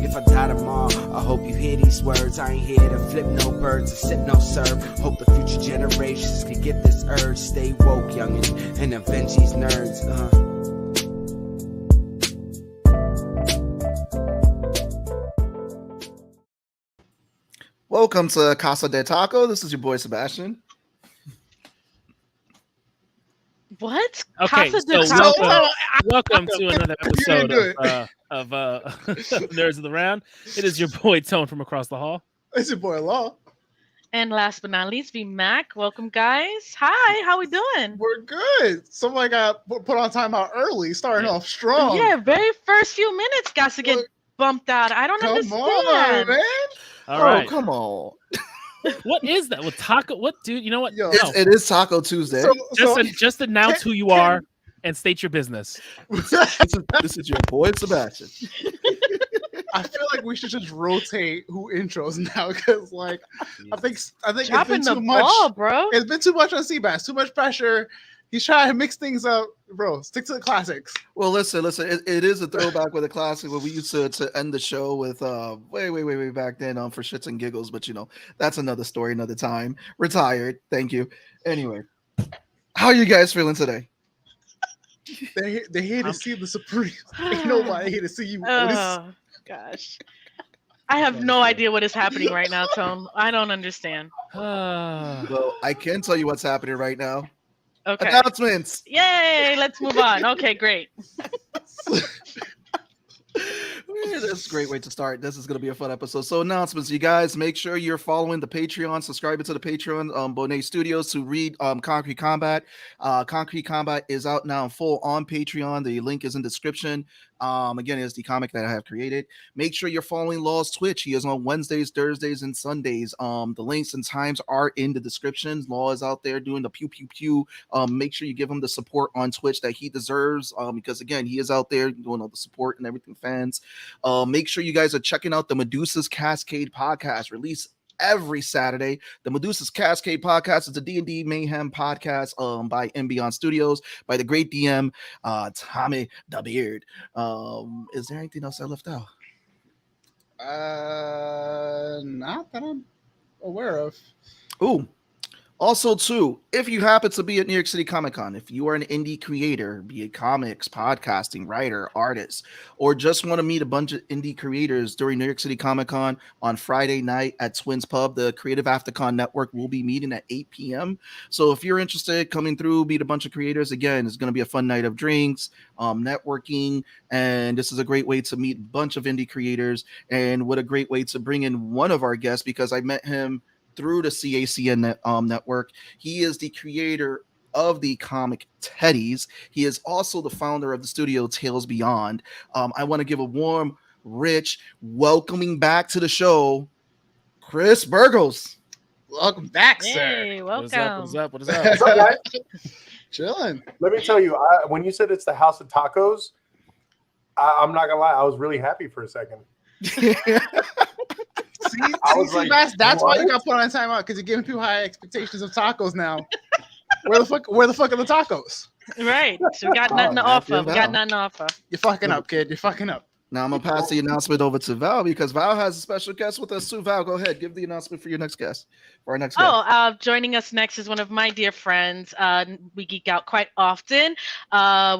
if I die tomorrow. I hope you hear these words. I ain't here to flip no birds or sip no serve. Hope the future generations can get this urge. Stay woke, youngin', and avenge these nerds. Welcome to Casa de Taco. This is your boy Sebastian. What? Okay, Casa so de Taco? welcome to another episode of Nerds of the Round. It is your boy Tone from across the hall. It's your boy Law. And last but not least, Vmac. Welcome, guys. Hi, how we doing? We're good. Somebody got put on timeout early, starting off strong. Yeah, very first few minutes got to get bumped out. I don't understand. Come on, man. All right. Oh, come on. What is that? With taco? What, dude? You know what? Yo, No. It is Taco Tuesday. Just announce who you are and state your business. This is your boy Sebastian. I feel like we should just rotate who intros now because, like, I think it's Dropping been the too much, ball, bro. It's been too much on Seabass, too much pressure. He's trying to mix things up, bro. Stick to the classics. Well, listen. It is a throwback with a classic where we used to end the show with way back then for shits and giggles. But that's another story, another time. Retired. Thank you. Anyway, how are you guys feeling today? They're here to see the Supreme. Ain't nobody here to see you. Oh, gosh. I have no idea what is happening right now, Tom. I don't understand. Well, I can tell you what's happening right now. Okay. Announcements. Yay, let's move on. Okay, great. That's a great way to start. This is going to be a fun episode. So announcements, you guys, make sure you're following the Patreon, subscribing to the Patreon, Bonet Studios to read Concrete Combat. Concrete Combat is out now in full on Patreon. The link is in the description. Again, it's the comic that I have created. Make sure you're following Law's Twitch. He is on Wednesdays, Thursdays, and Sundays. The links and times are in the description. Law is out there doing the pew pew pew. Make sure you give him the support on Twitch that he deserves. Because again, he is out there doing all the support and everything, fans. Make sure you guys are checking out the Medusa's Cascade podcast, release every Saturday. The Medusa's Cascade podcast is a D&D Mayhem podcast by Inbeon Studios by the great DM Tommy the Beard. Is there anything else I left out? Not that I'm aware of. Ooh. Also, too, if you happen to be at New York City Comic Con, if you are an indie creator, be it comics, podcasting, writer, artist, or just want to meet a bunch of indie creators during New York City Comic Con on Friday night at Twins Pub, the Creative Aftercon Network will be meeting at 8 p.m. So if you're interested, coming through, meet a bunch of creators. Again, it's going to be a fun night of drinks, networking, and this is a great way to meet a bunch of indie creators, and what a great way to bring in one of our guests, because I met him through the CACN network. He is the creator of the comic Teddies. He is also the founder of the studio Tales Beyond. I want to give a warm, rich, welcoming back to the show, Kris Burgos. Welcome back, Hey, sir. welcome. What is up? What's up, guys? Chilling. Let me tell you, when you said it's the House of Tacos, I'm not gonna lie, I was really happy for a second. That's why you got put on timeout, because you're giving people high expectations of tacos now. Where the fuck are the tacos? Right. So we got nothing to offer. We got nothing to offer. You're fucking up, kid. You're fucking up. Now I'm gonna pass the announcement over to Val, because Val has a special guest with us too. Val, go ahead, give the announcement for your next guest. For our next guest. Joining us next is one of my dear friends. We geek out quite often.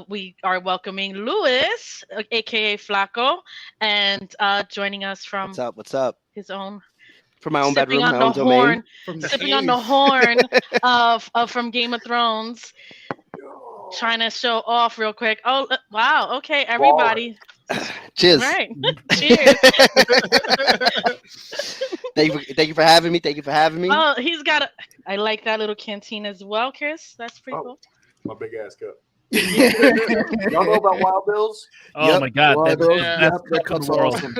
We are welcoming Louis, aka Flaco, and joining us from What's up? his own, From my own sipping bedroom, on my own the domain. horn, sipping on the horn of from Game of Thrones, trying to show off real quick. Oh wow, okay, everybody. Cheers. Right. Cheers. Thank you for having me. Oh, he's got I like that little canteen as well, Kris. That's pretty cool. My big ass cup. Y'all know about Wild Bills? Oh my God, Wild that's Bills, the that best mug in cup's the world. awesome.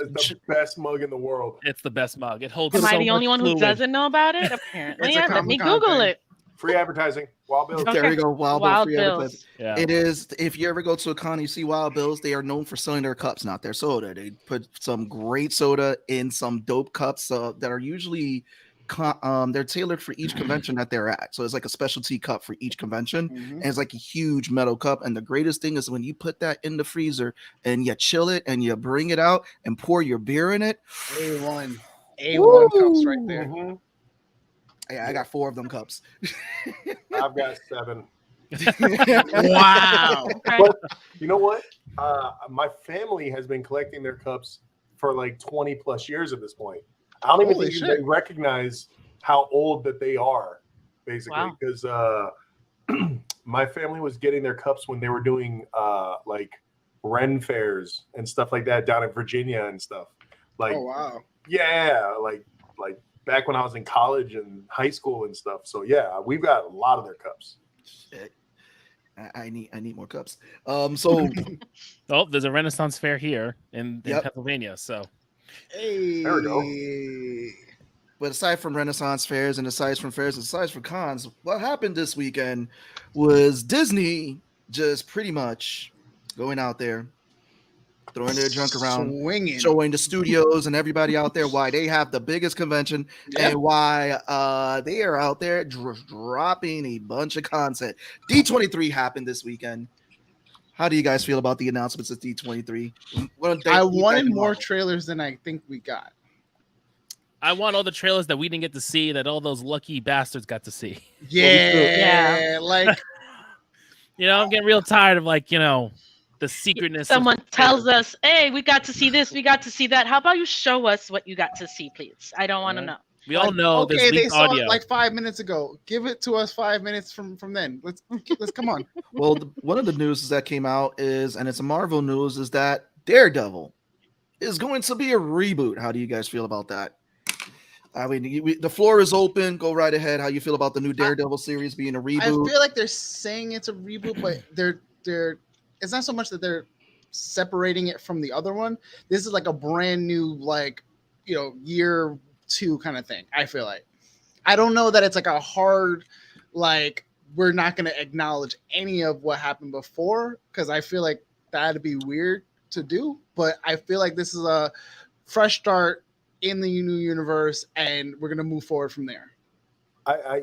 It's the best mug in the world. It's the best mug. It holds. Am I so the only much one who fluid. doesn't know about it? Apparently, It's a yeah. Let me Comic-Con Google thing. it. Free advertising. Wild Bills. Okay. There you go. Wild Wild Bills. Bills. Yeah. It is. If you ever go to a con, you see Wild Bills. They are known for selling their cups, not their soda. They put some great soda in some dope cups that are usually they're tailored for each convention that they're at. So it's like a specialty cup for each convention, and it's like a huge metal cup. And the greatest thing is when you put that in the freezer and you chill it and you bring it out and pour your beer in it. A1 cups right there. Mm-hmm. Yeah, I got 4 of them cups. I've got 7. Wow. But you know what? My family has been collecting their cups for like 20 plus years at this point. I don't even think they recognize how old that they are, basically, because my family was getting their cups when they were doing like Ren fairs and stuff like that down in Virginia and stuff. Like, oh wow, yeah, like back when I was in college and high school and stuff. So yeah, we've got a lot of their cups. Shit. I need more cups. So oh, there's a Renaissance fair here in Pennsylvania. So hey, there we go. But aside from Renaissance fairs and aside from cons, what happened this weekend was Disney just pretty much going out there, throwing their junk around, swinging, showing the studios and everybody out there why they have the biggest convention and why they are out there dropping a bunch of content. D23 happened this weekend. How do you guys feel about the announcements of D23? I wanted more trailers than I think we got. I want all the trailers that we didn't get to see, that all those lucky bastards got to see. Yeah. Like, I'm getting real tired of the secretness. Someone tells us, hey, we got to see this, we got to see that. How about you show us what you got to see, please? I don't want to know. We all know okay, there's they leaked saw audio. it like 5 minutes ago. Give it to us 5 minutes from then. Let's come on. Well, one of the news that came out is, and it's a Marvel news, is that Daredevil is going to be a reboot. How do you guys feel about that? I mean, the floor is open. Go right ahead. How you feel about the new Daredevil series being a reboot? I feel like they're saying it's a reboot, but they're it's not so much that they're separating it from the other one. This is like a brand new, year 2 kind of thing. I feel like I don't know that it's like a hard, we're not going to acknowledge any of what happened before, because I feel like that'd be weird to do. But I feel like this is a fresh start in the new universe, and we're gonna move forward from there.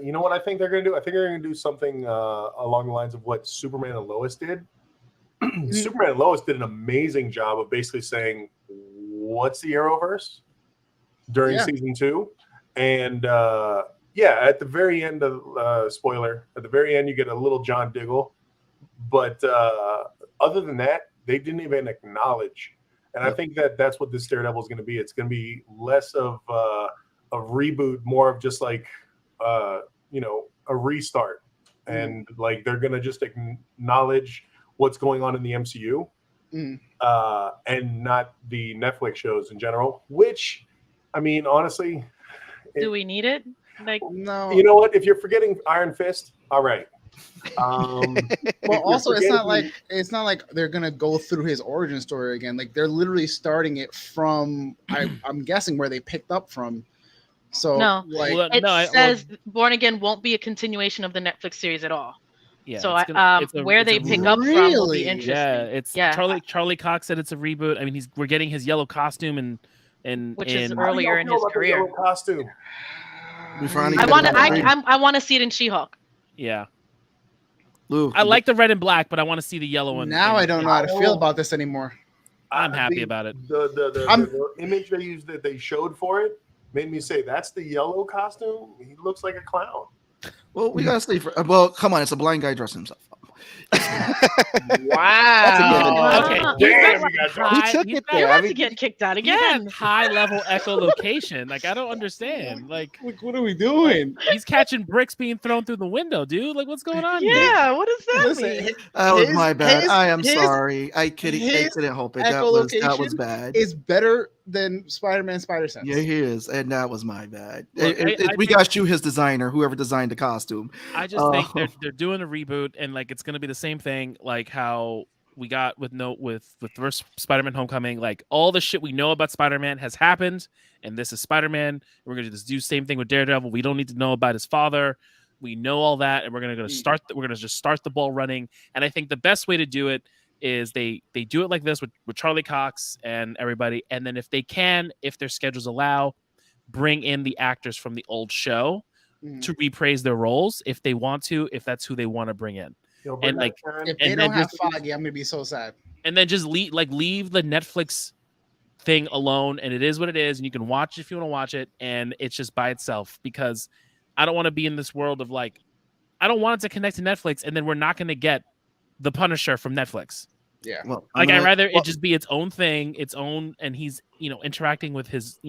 You know what I think they're gonna do? I think they're gonna do something along the lines of what Superman and Lois did. Superman and Lois did an amazing job of basically saying, "What's the Arrowverse?" during season 2, and at the very end of spoiler, at the very end you get a little John Diggle, but other than that, they didn't even acknowledge. And I think that's what this Daredevil is going to be. It's going to be less of a reboot, more of just like, a restart. And they're going to just acknowledge what's going on in the MCU and not the Netflix shows in general, which, I mean, honestly. Do we need it? No. You know what? If you're forgetting Iron Fist, all right. Well, also it's not like they're gonna go through his origin story again. Like, they're literally starting it from I'm guessing where they picked up from. So it says Born Again won't be a continuation of the Netflix series at all. Yeah. So where they pick up from will be interesting. Charlie Cox said it's a reboot. I mean, we're getting his yellow costume which is earlier in his career. Costume. I want to see it in She-Hulk. Yeah. Lou, I like the red and black, but I want to see the yellow one. Now I don't know how to feel about this anymore. I'm happy about it. The image they showed for it made me say, that's the yellow costume? He looks like a clown. Well, we gotta stay for. Well, come on, it's a blind guy dressing himself. Wow. Okay. Damn, He took it there. You have to get kicked out again. High level echolocation. I don't understand. What are we doing? He's catching bricks being thrown through the window, dude. What's going on? Yeah, what does that mean? That was my bad. I am sorry. I couldn't help it. That was bad. It's better than Spider-Man Spider Sense. Yeah, he is, and that was my bad. Look, we got you, his designer, whoever designed the costume. I just think they're doing a reboot, and it's going to be the same thing, like how we got with the first Spider-Man Homecoming. Like, all the shit we know about Spider-Man has happened, and this is Spider-Man. We're going to just do the same thing with Daredevil. We don't need to know about his father. We know all that, and we're going to just start the ball running. And I think the best way to do it is they do it like this with Charlie Cox and everybody, and then if their schedules allow, bring in the actors from the old show Mhm. to repraise their roles if they want to, if that's who they want to bring in. Yo, And Bernard like, Karen, If and they then don't have just- Foggy, I'm gonna be so sad. and then just leave the Netflix thing alone, and it is what it is, and you can watch it if you want to watch it, and it's just by itself, because I don't want to be in this world of like, I don't want it to connect to Netflix, and then we're not going to get the Punisher from Netflix. Yeah. Well, Like, I'd rather well, it just be its own thing, its own, and he's interacting with his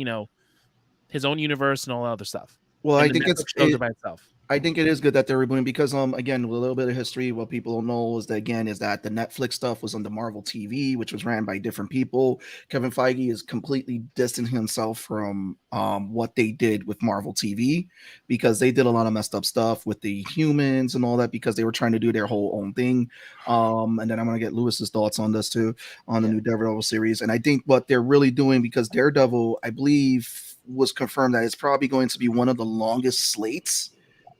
his own universe and all that other stuff. well, And I the think Netflix shows are by itself. I think it is good that they're rebooting because again, with a little bit of history, what people don't know is that the Netflix stuff was on the Marvel TV, which was ran by different people. Kevin Feige is completely distancing himself from what they did with Marvel TV, because they did a lot of messed up stuff with the humans and all that, because they were trying to do their whole own thing. And then I'm gonna get Lewis's thoughts on this too, on the new Daredevil series. And I think what they're really doing, because Daredevil, I believe, was confirmed that it's probably going to be one of the longest slates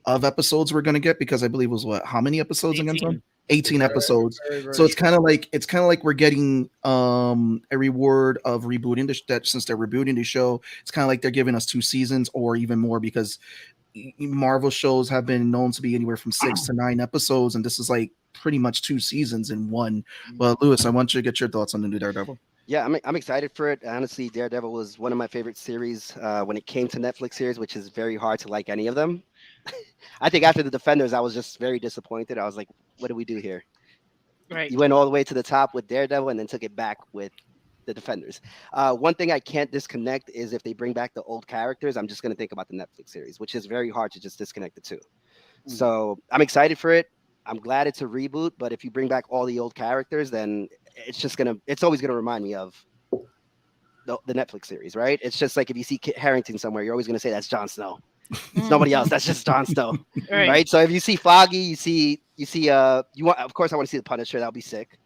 of episodes we're going to get, because I believe it was how many episodes again? 18. 18 episodes. Very, very So it's true. kind of like we're getting a reward of rebooting that, since they're rebooting the show. It's kind of like they're giving us 2 seasons or even more, because Marvel shows have been known to be anywhere from 6 to 9 episodes, and this is like pretty much 2 seasons in one. But Lewis, I want you to get your thoughts on the new Daredevil. Yeah, I'm excited for it. Honestly, Daredevil was one of my favorite series when it came to Netflix series, which is very hard to like any of them. I think after the Defenders, I was just very disappointed. I was like, what do we do here? Right. You went all the way to the top with Daredevil and then took it back with the Defenders. One thing I can't disconnect is if they bring back the old characters, I'm just going to think about the Netflix series, which is very hard to just disconnect the two. So I'm excited for it. I'm glad it's a reboot, but if you bring back all the old characters, then it's always going to remind me of the Netflix series, right? It's just like if you see Kit Harington somewhere, you're always going to say that's Jon Snow. It's nobody else. That's just Jon Snow, right? So if you see Foggy, you see, of course, I want to see the Punisher. That'll be sick.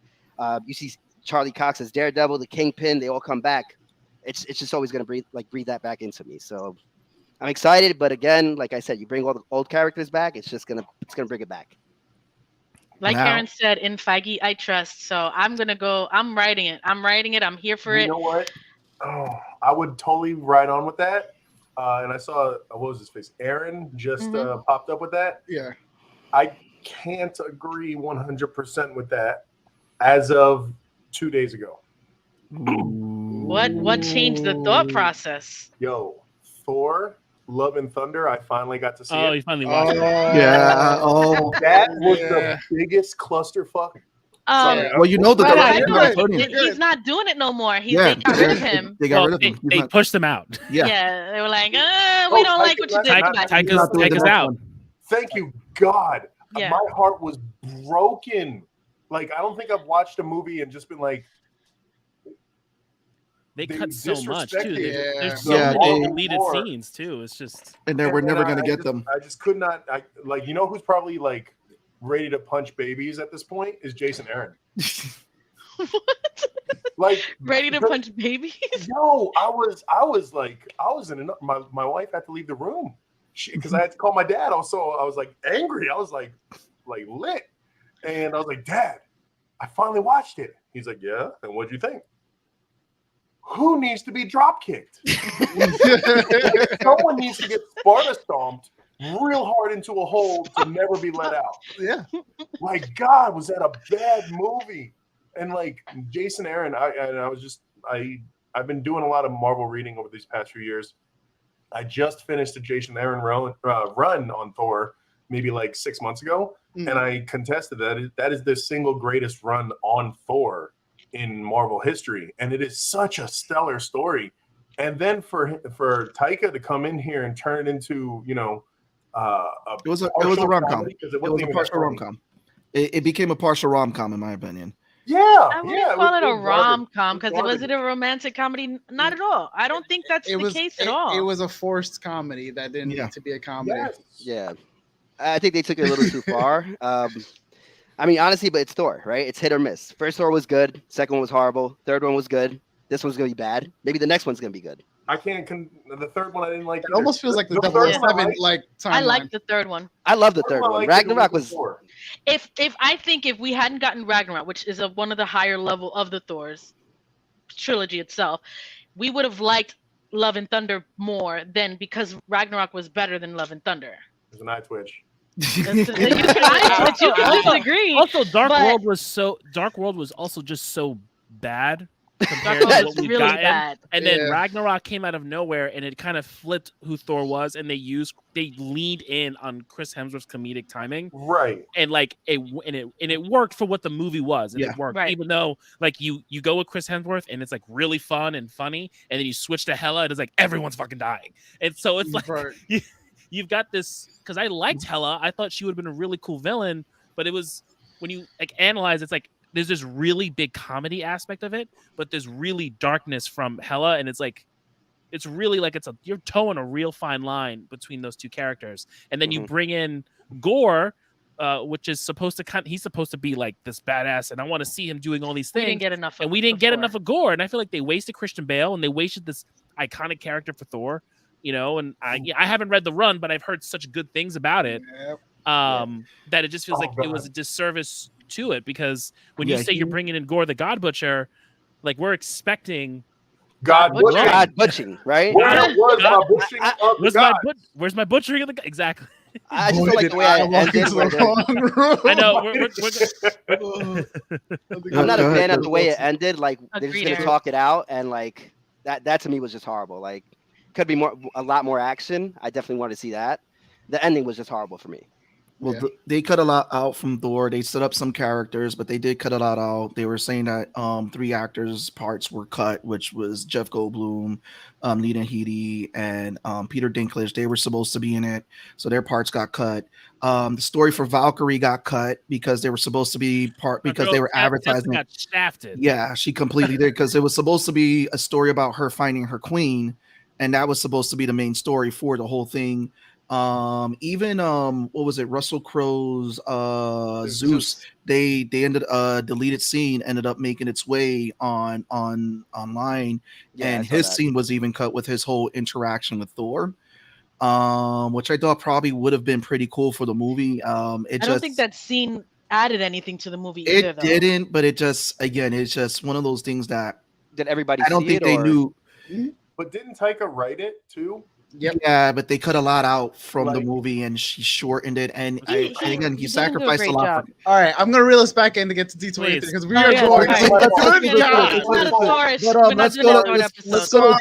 You see Charlie Cox as Daredevil, the Kingpin. They all come back. It's just always gonna breathe that back into me. So I'm excited, but again, like I said, you bring all the old characters back, it's gonna bring it back. Like Now- Karen said, in Feige, I trust. So I'm gonna go. I'm writing it. I'm here for you it. know what? Oh, I would totally ride on with that. And I saw what was his face? Aaron just popped up with that. Yeah. I can't agree 100% with that as of 2 days ago. What changed the thought process? Yo, Thor, Love and Thunder. I finally got to see Oh, it. you finally watched it. Yeah. Oh, That was Yeah. the biggest clusterfuck. well, you know that Well, they're I not know it. putting it. He's not doing it no more. Yeah, They got rid of him. They got Well, rid of him. He's they not- pushed him out. yeah. They were like, we don't like what you did. Taika- Goodbye. He's not doing the Taika's next out. one. Thank you, God. Yeah. My heart was broken. Like, I don't think I've watched a movie and just been like, They They cut so much too. disrespected There's the so Yeah, many they- deleted more. scenes too. It's just And then we're And never I gonna get just- them. I just could not. You know who's probably like ready to punch babies at this point is Jason Aaron. Like Ready to punch babies? Yo, I was in my wife had to leave the room because I had to call my dad. I was like angry. I was like lit, and I was like, Dad, I finally watched it. He's like, yeah, and what'd you think? Who needs to be drop kicked? Someone needs to get Sparta stomped real hard into a hole to never be let out. Yeah. Like, God, was that a bad movie? And like Jason Aaron, I've been doing a lot of Marvel reading over these past few years. I just finished a Jason Aaron run on Thor maybe like 6 months ago, and I contested that is the single greatest run on Thor in Marvel history, and it is such a stellar story. And then for Taika to come in here and turn it into It was a rom-com. It was a partial rom-com. It became a partial rom-com in my opinion. Yeah, I wouldn't yeah, call it a was garbage. rom-com because It was was it a romantic comedy? Not at all. I don't think that's the case at all. It was a forced comedy that didn't need to be a comedy. Yes. Yeah, I think they took it a little too far. I mean, honestly, but it's Thor, right? It's hit or miss. First Thor was good. Second one was horrible. Third one was good. This one's gonna be bad. Maybe the next one's gonna be good. I can't. The third one I didn't like. It either. almost feels like the third 007 one I liked. like timeline. I like the third one. I love the third I one. liked Ragnarok the was. before. If we hadn't gotten Ragnarok, which is one of the higher level of the Thors trilogy itself, we would have liked Love and Thunder more than because Ragnarok was better than Love and Thunder. There's an eye twitch. You can agree. Also, Dark but- World was also just so bad Dark compared to World what was we've really gotten. bad. And then Yeah. Ragnarok came out of nowhere, and it kind of flipped who Thor was, and they leaned in on Chris Hemsworth's comedic timing, Right. and like it worked for what the movie was, and Yeah. it worked. Right. Even though like you go with Chris Hemsworth, and it's like really fun and funny, and then you switch to Hela, and it's like everyone's fucking dying, and so it's like Right. you've got this, because I liked Hela. I thought she would have been a really cool villain, but it was, when you like analyze, it's like there's this really big comedy aspect of it, but there's really darkness from Hela, and it's really like you're towing a real fine line between those two characters. And then you bring in Gore, which is supposed to he's supposed to be like this badass, and I want to see him doing all these We things. didn't get enough. And we didn't get enough of Gore, and I feel like they wasted Christian Bale, and they wasted this iconic character for Thor. And I haven't read The Run, but I've heard such good things about it. Yep. That it just feels like it was a disservice to it, because when you say you're bringing in Gore the God Butcher, like we're expecting God Butcher. butchering. God butching, right? Where was my butchering of the God? where's my butchering of the exactly? I just feel like the way I walked ended. into the wrong room. I know I'm not Go a ahead, fan of Chris. the way it ended. Like they're just Agreed, gonna Eric. talk it out, and like that to me was just horrible. Like could be a lot more action. I definitely want to see that. The ending was just horrible for me. Well, Yeah. they cut a lot out from Thor. They set up some characters, but they did cut a lot out. They were saying that 3 actors' parts were cut, which was Jeff Goldblum, Lena Headey, and Peter Dinklage. They were supposed to be in it, so their parts got cut. The story for Valkyrie got cut because they were supposed to be because they were advertising. Got shafted. Yeah, she completely did, because it was supposed to be a story about her finding her queen, and that was supposed to be the main story for the whole thing. Even what was it, Russell Crowe's Zeus, they ended deleted scene ended up making its way online, Yeah, and I saw his that. scene was even cut with his whole interaction with Thor, which I thought probably would have been pretty cool for the movie. I don't think that scene added anything to the movie either. it didn't, but it's just one of those things that Did everybody? I don't see think it, they or- knew. But didn't Taika write it too? Yep. Yeah, but they cut a lot out from the Like- and she shortened it, and He he didn't do a sacrificed a great lot. job. All right, I'm gonna reel us back in to get to D23 Please. because we Oh, are yeah, going. okay. Good It's not a job. Thorish. But, We're not let's doing go a to Thor let's episode.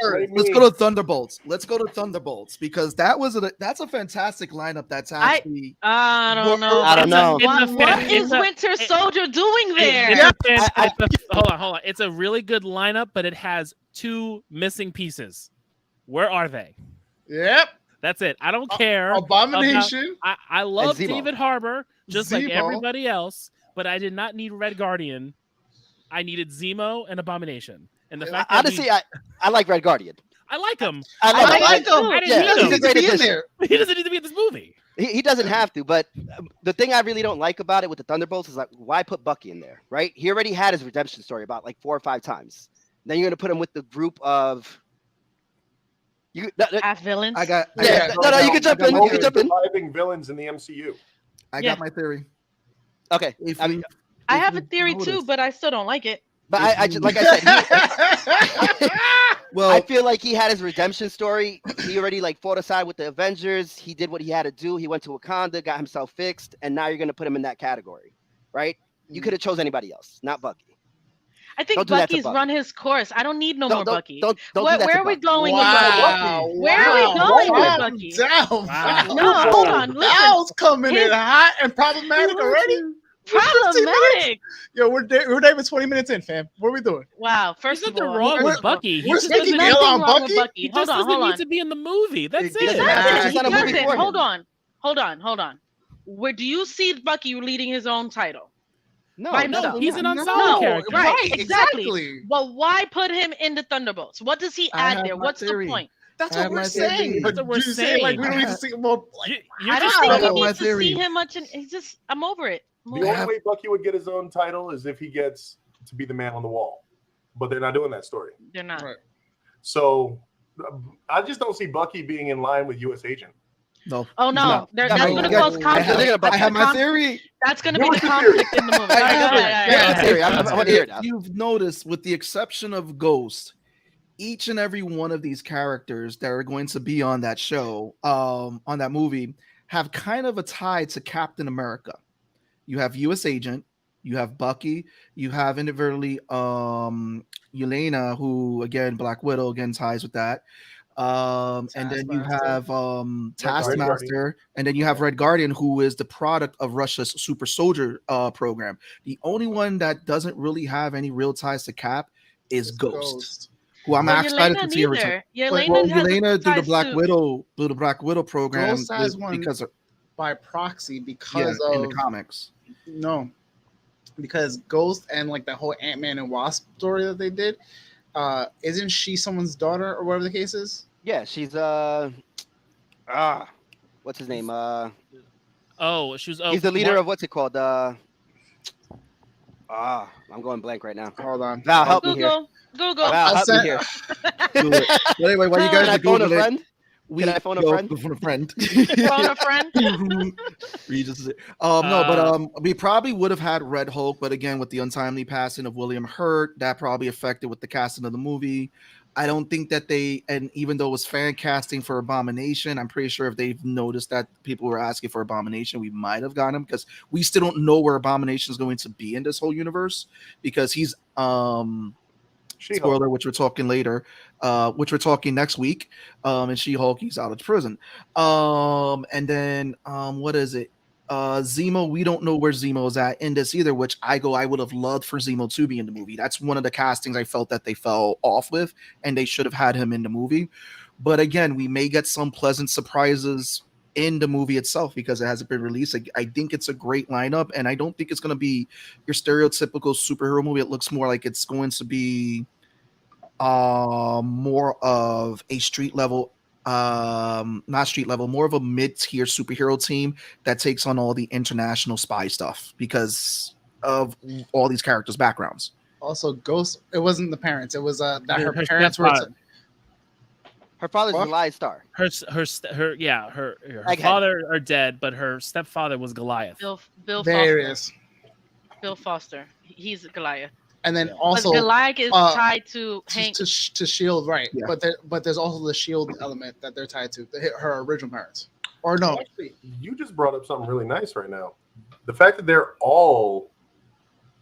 go to Thunderbolts. Let's go to Thunderbolts, because that's a fantastic lineup. That's actually I don't know. I don't know. What is Winter Soldier doing there? Hold on. It's a really good lineup, but it has 2 missing pieces. Where are they? Yep. That's it. I don't care. Abomination. I love Zemo. David Harbour just like Zemo. everybody else, but I did not need Red Guardian. I needed Zemo and Abomination. And the fact that Honestly, I like Red Guardian. I like him. I like like him. I didn't Yeah, need He him. he's a doesn't great need to be in addition. there. He doesn't need to be in this movie. He doesn't have to, but the thing I really don't like about it with the Thunderbolts is like, why put Bucky in there, right? He already had his redemption story about like 4 or 5 times. Then you're gonna put him with the group of Half villains. I got No, you can jump in. You can jump in. Surviving villains in the MCU. Yeah. my theory. Okay, If I mean, I if have a you theory too, notice- but I still don't like it. but I just like I said, well, I feel like he had his redemption story. He already like fought aside with the Avengers. He did what he had to do. He went to Wakanda, got himself fixed, and now you're gonna put him in that category, right? You could have chose anybody else, not Bucky. I think Don't do that to Bucky's Bucky. run his course. I don't need no more Bucky. Don't do Where, that where to are we Bucky. going with Wow. Bucky? Where are we going with Bucky? Down. Wow. No, hold on. Listen, Val's coming in His- hot and problematic already. 15 problematic. Yo, we're not even 20 minutes in, fam. What are we doing? Wow. There's First of nothing all, wrong we're- with Bucky. He we're just sticking doesn't, nail nothing on wrong with Bucky? Bucky. he Hold just on, doesn't hold need on. to be in the movie. That's It it. doesn't Listen, It's not a movie listen, for him. hold on. Where do you see Bucky leading his own title? No, By No, himself? he's an No, ensemble character. Right, exactly. exactly. Well, why put him in the Thunderbolts? What does he I add have there? my What's theory. the point? That's I what have we're my theory. saying. That's what we're you say like saying. we don't need to see more. Like, You're I just don't I think have we my need to theory. see him much. I'm over it. I'm The over only it. way Bucky would get his own title is if he gets to be the man on the wall. But they're not doing that story. They're not. Right. So I just don't see Bucky being in line with U.S. Agent. no. Oh he's no, not. that's No, going to you cause got- conflict. I have my theory. That's going to be What's the the theory? conflict in the movie. I All right, have go it. ahead, all right, Yeah, all that's right. theory. I want to hear it now. If you've noticed, with the exception of Ghost, each and every one of these characters that are going to be on that show, on that movie, have kind of a tie to Captain America. You have U.S. Agent, you have Bucky, you have inadvertently Yelena, who again Black Widow again ties with that. And then you have Taskmaster, and then you have Red Guardian, who is the product of Russia's super soldier program. The only one that doesn't really have any real ties to Cap is Ghost. Who I'm excited to see return. Yelena do the Black Widow program Ghost has one because of, by proxy because of in the comics. No, because Ghost and like the whole Ant-Man and Wasp story that they did, isn't she someone's daughter or whatever the case is? Yeah, she's what's his name? He's the leader of what's it called? I'm going blank right now. Hold on. Val, help me here. Google. Val, help me here. But anyway, while you guys are phone a Googling, friend? Can I phone a friend? Phone a friend. Phone a friend. No, but we probably would have had Red Hulk, but again, with the untimely passing of William Hurt, that probably affected with the casting of the movie. I don't think that and even though it was fan casting for Abomination, I'm pretty sure if they've noticed that people were asking for Abomination, we might have gotten him, because we still don't know where Abomination is going to be in this whole universe, because he's spoiler, which we're talking later, which we're talking next week. And She-Hulk, he's out of prison. And then what is it? Zemo, we don't know where Zemo is at in this either, which I would have loved for Zemo to be in the movie. That's one of the castings I felt that they fell off with, and they should have had him in the movie. But again, we may get some pleasant surprises in the movie itself because it hasn't been released. I think it's a great lineup, and I don't think it's going to be your stereotypical superhero movie. It looks more like it's going to be more of a street level, not street level, more of a mid-tier superhero team that takes on all the international spy stuff because of all these characters' backgrounds. Also, Ghost, it wasn't the parents. It was that her parents were. Her father's Goliath Star. Her father are dead, but her stepfather was Goliath. Bill there Foster. Is. Bill Foster. He's Goliath. And then also Goliath is tied to Hank. To Shield, right? Yeah. But there's also the Shield element that they're tied to her original parents. Or no? Actually, you just brought up something really nice right now. The fact that they're all,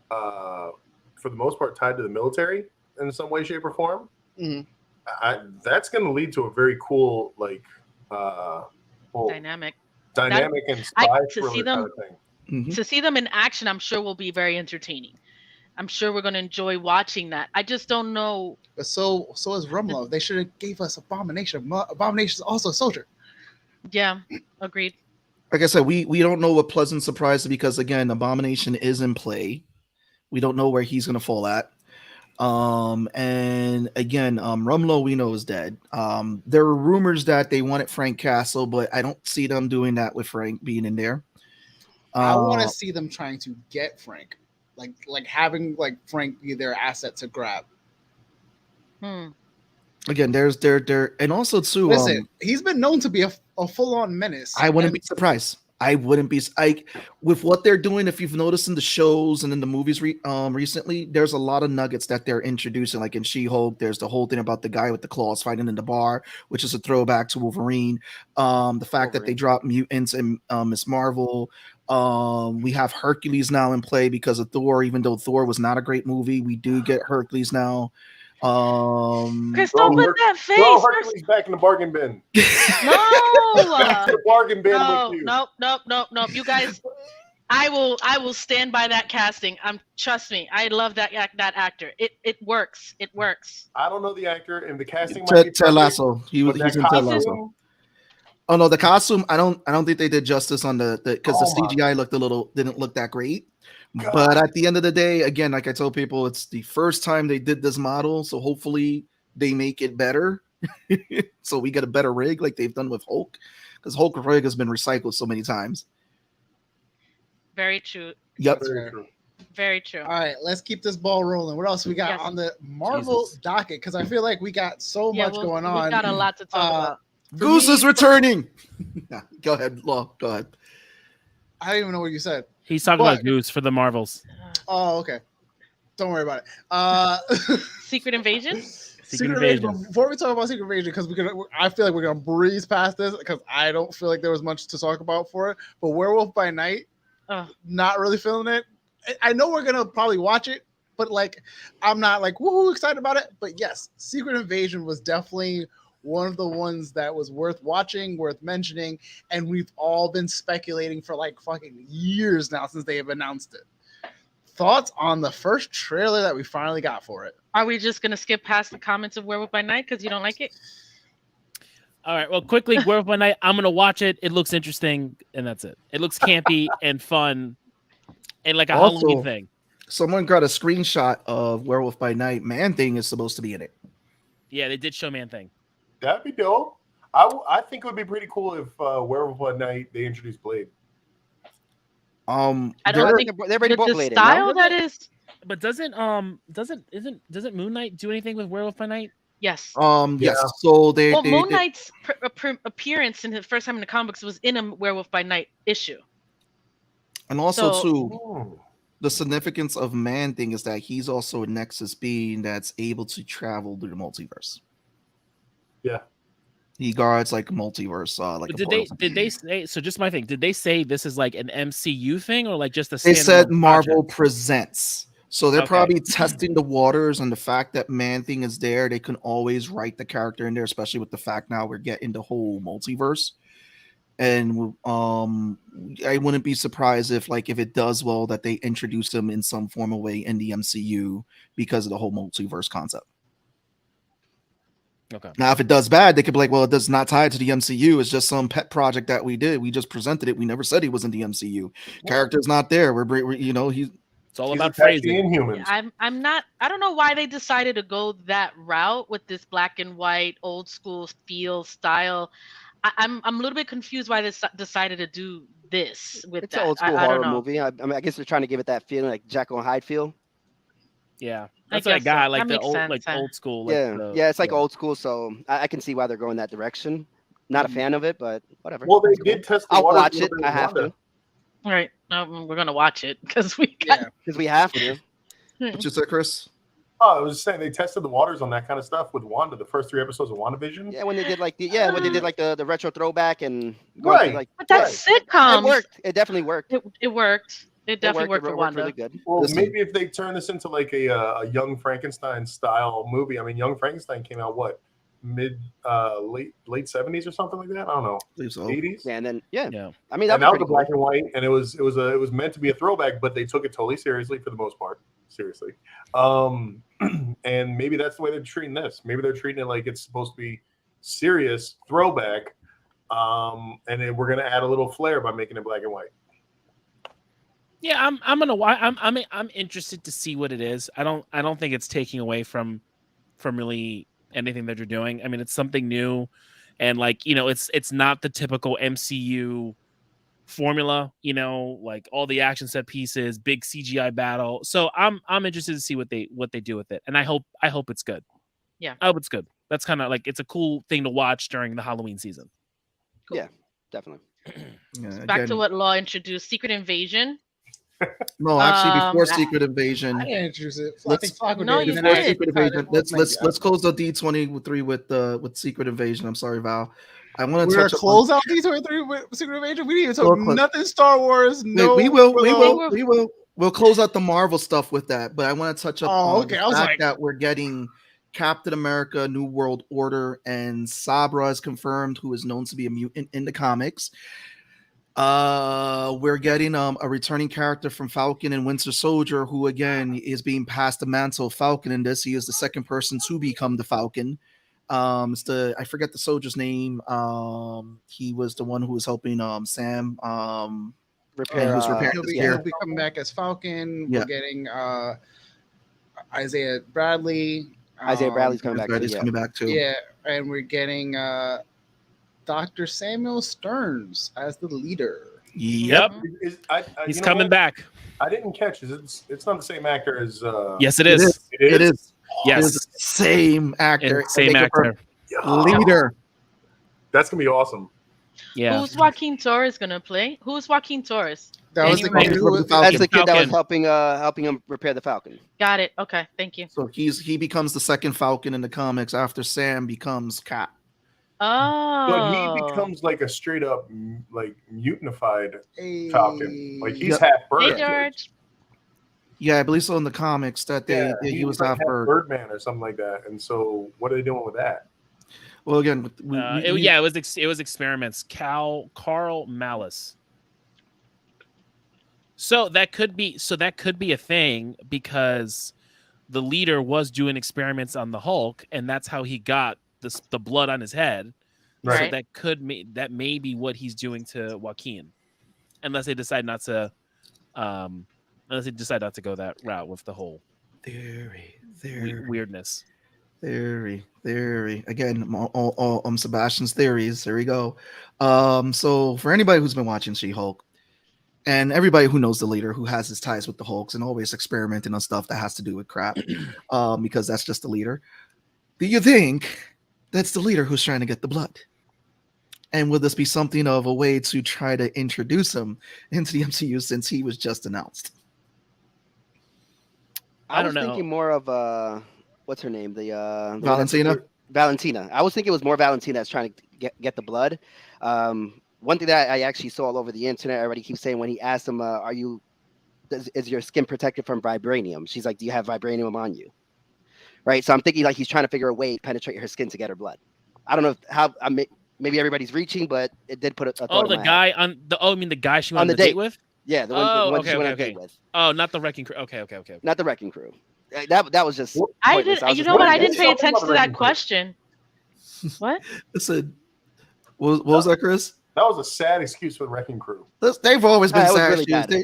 for the most part, tied to the military in some way, shape, or form. Mm-hmm. That's going to lead to a very cool, dynamic and spy thriller kind of thing. Mm-hmm. To see them in action, I'm sure will be very entertaining. I'm sure we're going to enjoy watching that. I just don't know. But so is Rumlow. They should have gave us Abomination. Abomination is also a soldier. Yeah, agreed. Like I said, we don't know what pleasant surprise, because again, Abomination is in play. We don't know where he's going to fall at. And again, Rumlow we know is dead. There were rumors that they wanted Frank Castle, but I don't see them doing that with Frank being in there. I want to see them trying to get Frank. Like having Frank be their asset to grab. Again, there's and also too. Listen, he's been known to be a full-on menace. I wouldn't be surprised. I wouldn't be with what they're doing. If you've noticed in the shows and in the movies recently, there's a lot of nuggets that they're introducing. Like in She-Hulk, there's the whole thing about the guy with the claws fighting in the bar, which is a throwback to Wolverine. The fact that they dropped mutants in Ms. Marvel. We have Hercules now in play because of Thor. Even though Thor was not a great movie, we do get Hercules now. Chris, don't put that face. Throw Hercules back in the bargain bin. No, back to the bargain bin with you. No. You guys, I will stand by that casting. Trust me, I love that actor. It works. It works. I don't know the actor, and the casting. Ted Lasso. He's in Ted Lasso. Oh no, the costume. I don't think they did justice on the because the CGI didn't look that great. God. But at the end of the day, again, like I told people, it's the first time they did this model, so hopefully they make it better. So we get a better rig like they've done with Hulk, because Hulk rig has been recycled so many times. Very true. Yep. Very true. All right, let's keep this ball rolling. What else we got on the Marvel docket? Because I feel like we got so much going on. We got a lot to talk about. Goose is returning. Go ahead, Law. Go ahead. I don't even know what you said. He's talking about Goose for the Marvels. Oh, okay. Don't worry about it. Secret Invasion? Secret Invasion. Before we talk about Secret Invasion, because I feel like we're gonna breeze past this because I don't feel like there was much to talk about for it. But Werewolf by Night, not really feeling it. I know we're gonna probably watch it, but like I'm not like woohoo excited about it. But yes, Secret Invasion was definitely one of the ones that was worth watching, worth mentioning, and we've all been speculating for like fucking years now since they have announced it. Thoughts on the first trailer that we finally got for it? Are we just gonna skip past the comments of Werewolf by Night because you don't like it? All right. Well, quickly, Werewolf by Night. I'm gonna watch it. It looks interesting, and that's it. It looks campy and fun, and like a Halloween thing. Someone got a screenshot of Werewolf by Night. Man Thing is supposed to be in it. Yeah, they did show Man Thing. That'd be dope. I think it would be pretty cool if Werewolf by Night they introduced Blade. I don't think they're ready the Blade. style that is. But doesn't Moon Knight do anything with Werewolf by Night? Yes. Yes. So Moon Knight's appearance in the first time in the comics was in a Werewolf by Night issue. And also too, the significance of Man Thing is that he's also a Nexus being that's able to travel through the multiverse. Yeah. He guards like multiverse. Did they say? So just my thing. Did they say this is like an MCU thing or like just a? They said Marvel project? Presents. So they're probably testing the waters, and the fact that Man Thing is there, they can always write the character in there, especially with the fact now we're getting the whole multiverse. And I wouldn't be surprised if it does well that they introduce him in some formal way in the MCU because of the whole multiverse concept. Okay. Now, if it does bad, they could be like, well, it does not tie to the MCU. It's just some pet project that we did. We just presented it. We never said he was in the MCU. Character's not there. It's all about phrasing. Inhumans. I'm not. I don't know why they decided to go that route with this black and white, old school feel style. I'm a little bit confused why they decided to do this with it's that. An old school horror movie. I mean, I guess they're trying to give it that feeling, like Jekyll and Hyde feel. Yeah, that's what I got. Like the old school. Like it's like old school. So I can see why they're going that direction. Not a fan of it, but whatever. Well, they did test. I'll watch it. I have to. All right, we're gonna watch it because we have to. What you said, Chris? Oh, I was just saying they tested the waters on that kind of stuff with Wanda. The first 3 episodes of WandaVision. Yeah, when they did the retro throwback and but that's sitcoms. It worked. It definitely worked. It worked. It definitely worked for Wanda. Really good. Well, maybe if they turn this into like a Young Frankenstein style movie. I mean, Young Frankenstein came out late 70s or something like that. I don't know. 80s. Yeah, and then I mean, that was black and white, and it was meant to be a throwback, but they took it totally seriously for the most part. Seriously. And maybe that's the way they're treating this. Maybe they're treating it like it's supposed to be serious throwback, and then we're gonna add a little flair by making it black and white. Yeah, I'm interested to see what it is. I don't think it's taking away from really anything that you're doing. I mean, it's something new, and it's not the typical MCU formula. Like all the action set pieces, big CGI battle. So I'm interested to see what they do with it, and I hope it's good. Yeah, I hope it's good. That's kind of like it's a cool thing to watch during the Halloween season. Cool. Yeah, definitely. Back to what Law introduced: Secret Invasion. No, actually, before Secret Invasion, I didn't introduce it. Let's close the D23 with Secret Invasion. I'm sorry, Val. I want to touch close out D23 with Secret Invasion. We need to talk nothing Star Wars. No, we will. We'll close out the Marvel stuff with that, but I want to touch up on the fact that we're getting Captain America: New World Order, and Sabra is confirmed, who is known to be a mutant in the comics. We're getting a returning character from Falcon and Winter Soldier, who again is being passed the mantle of Falcon in this. He is the second person to become the Falcon. I forget the soldier's name. He was the one who was helping Sam repair. He'll be coming back as Falcon. We're getting Isaiah Bradley. Isaiah Bradley's coming back. Coming back too. Yeah, and we're getting Dr. Samuel Stearns as the leader. Yep. He's coming back. I didn't catch. It's not the same actor as yes, it is. It is. Yes. It is the same actor. Same actor. Leader. That's gonna be awesome. Yeah. Who's Joaquin Torres gonna play? Who's Joaquin Torres? That was the Anyone? kid who was, Falcon. That's the kid that was Falcon. helping him repair the Falcon. Got it. Okay, thank you. So he becomes the second Falcon in the comics after Sam becomes Cap. Oh. But he becomes like a straight up like mutinified a Falcon. Like he's Yep. half Hey, bird. George. Yeah, I believe so in the comics that he was like half bird. Birdman or something like that. And so what are they doing with that? Well, again, It was experiments. Carl Malice. So that could be a thing because the leader was doing experiments on the Hulk, and that's how he got the blood on his head. Right. So that may be what he's doing to Joaquin, unless they decide not to go that route with the whole weirdness. Theory. Again, all Sebastian's theories. There we go. So for anybody who's been watching She-Hulk, and everybody who knows the leader, who has his ties with the Hulks and always experimenting on stuff that has to do with crap, because that's just the leader. Do you think that's the leader who's trying to get the blood? And will this be something of a way to try to introduce him into the MCU since he was just announced? I was don't know. thinking more of what's her name? The Valentina? Valentina. I was thinking it was more Valentina that's trying to get the blood. One thing that I actually saw all over the internet, everybody keeps saying when he asked him, is your skin protected from vibranium? She's like, do you have vibranium on you? Right. So I'm thinking like he's trying to figure a way to penetrate her skin to get her blood. I don't know maybe everybody's reaching, but it did put a thought in my head. The guy she went on the date with? Yeah, the one she went on a date with. Oh, not the Wrecking Crew. Okay. Not the Wrecking Crew. That was just. I did. You know what? I didn't pay attention to that question. What? Listen, what was that, Chris? That was a sad excuse for the Wrecking Crew. They've always been That was sad really shoes. bad.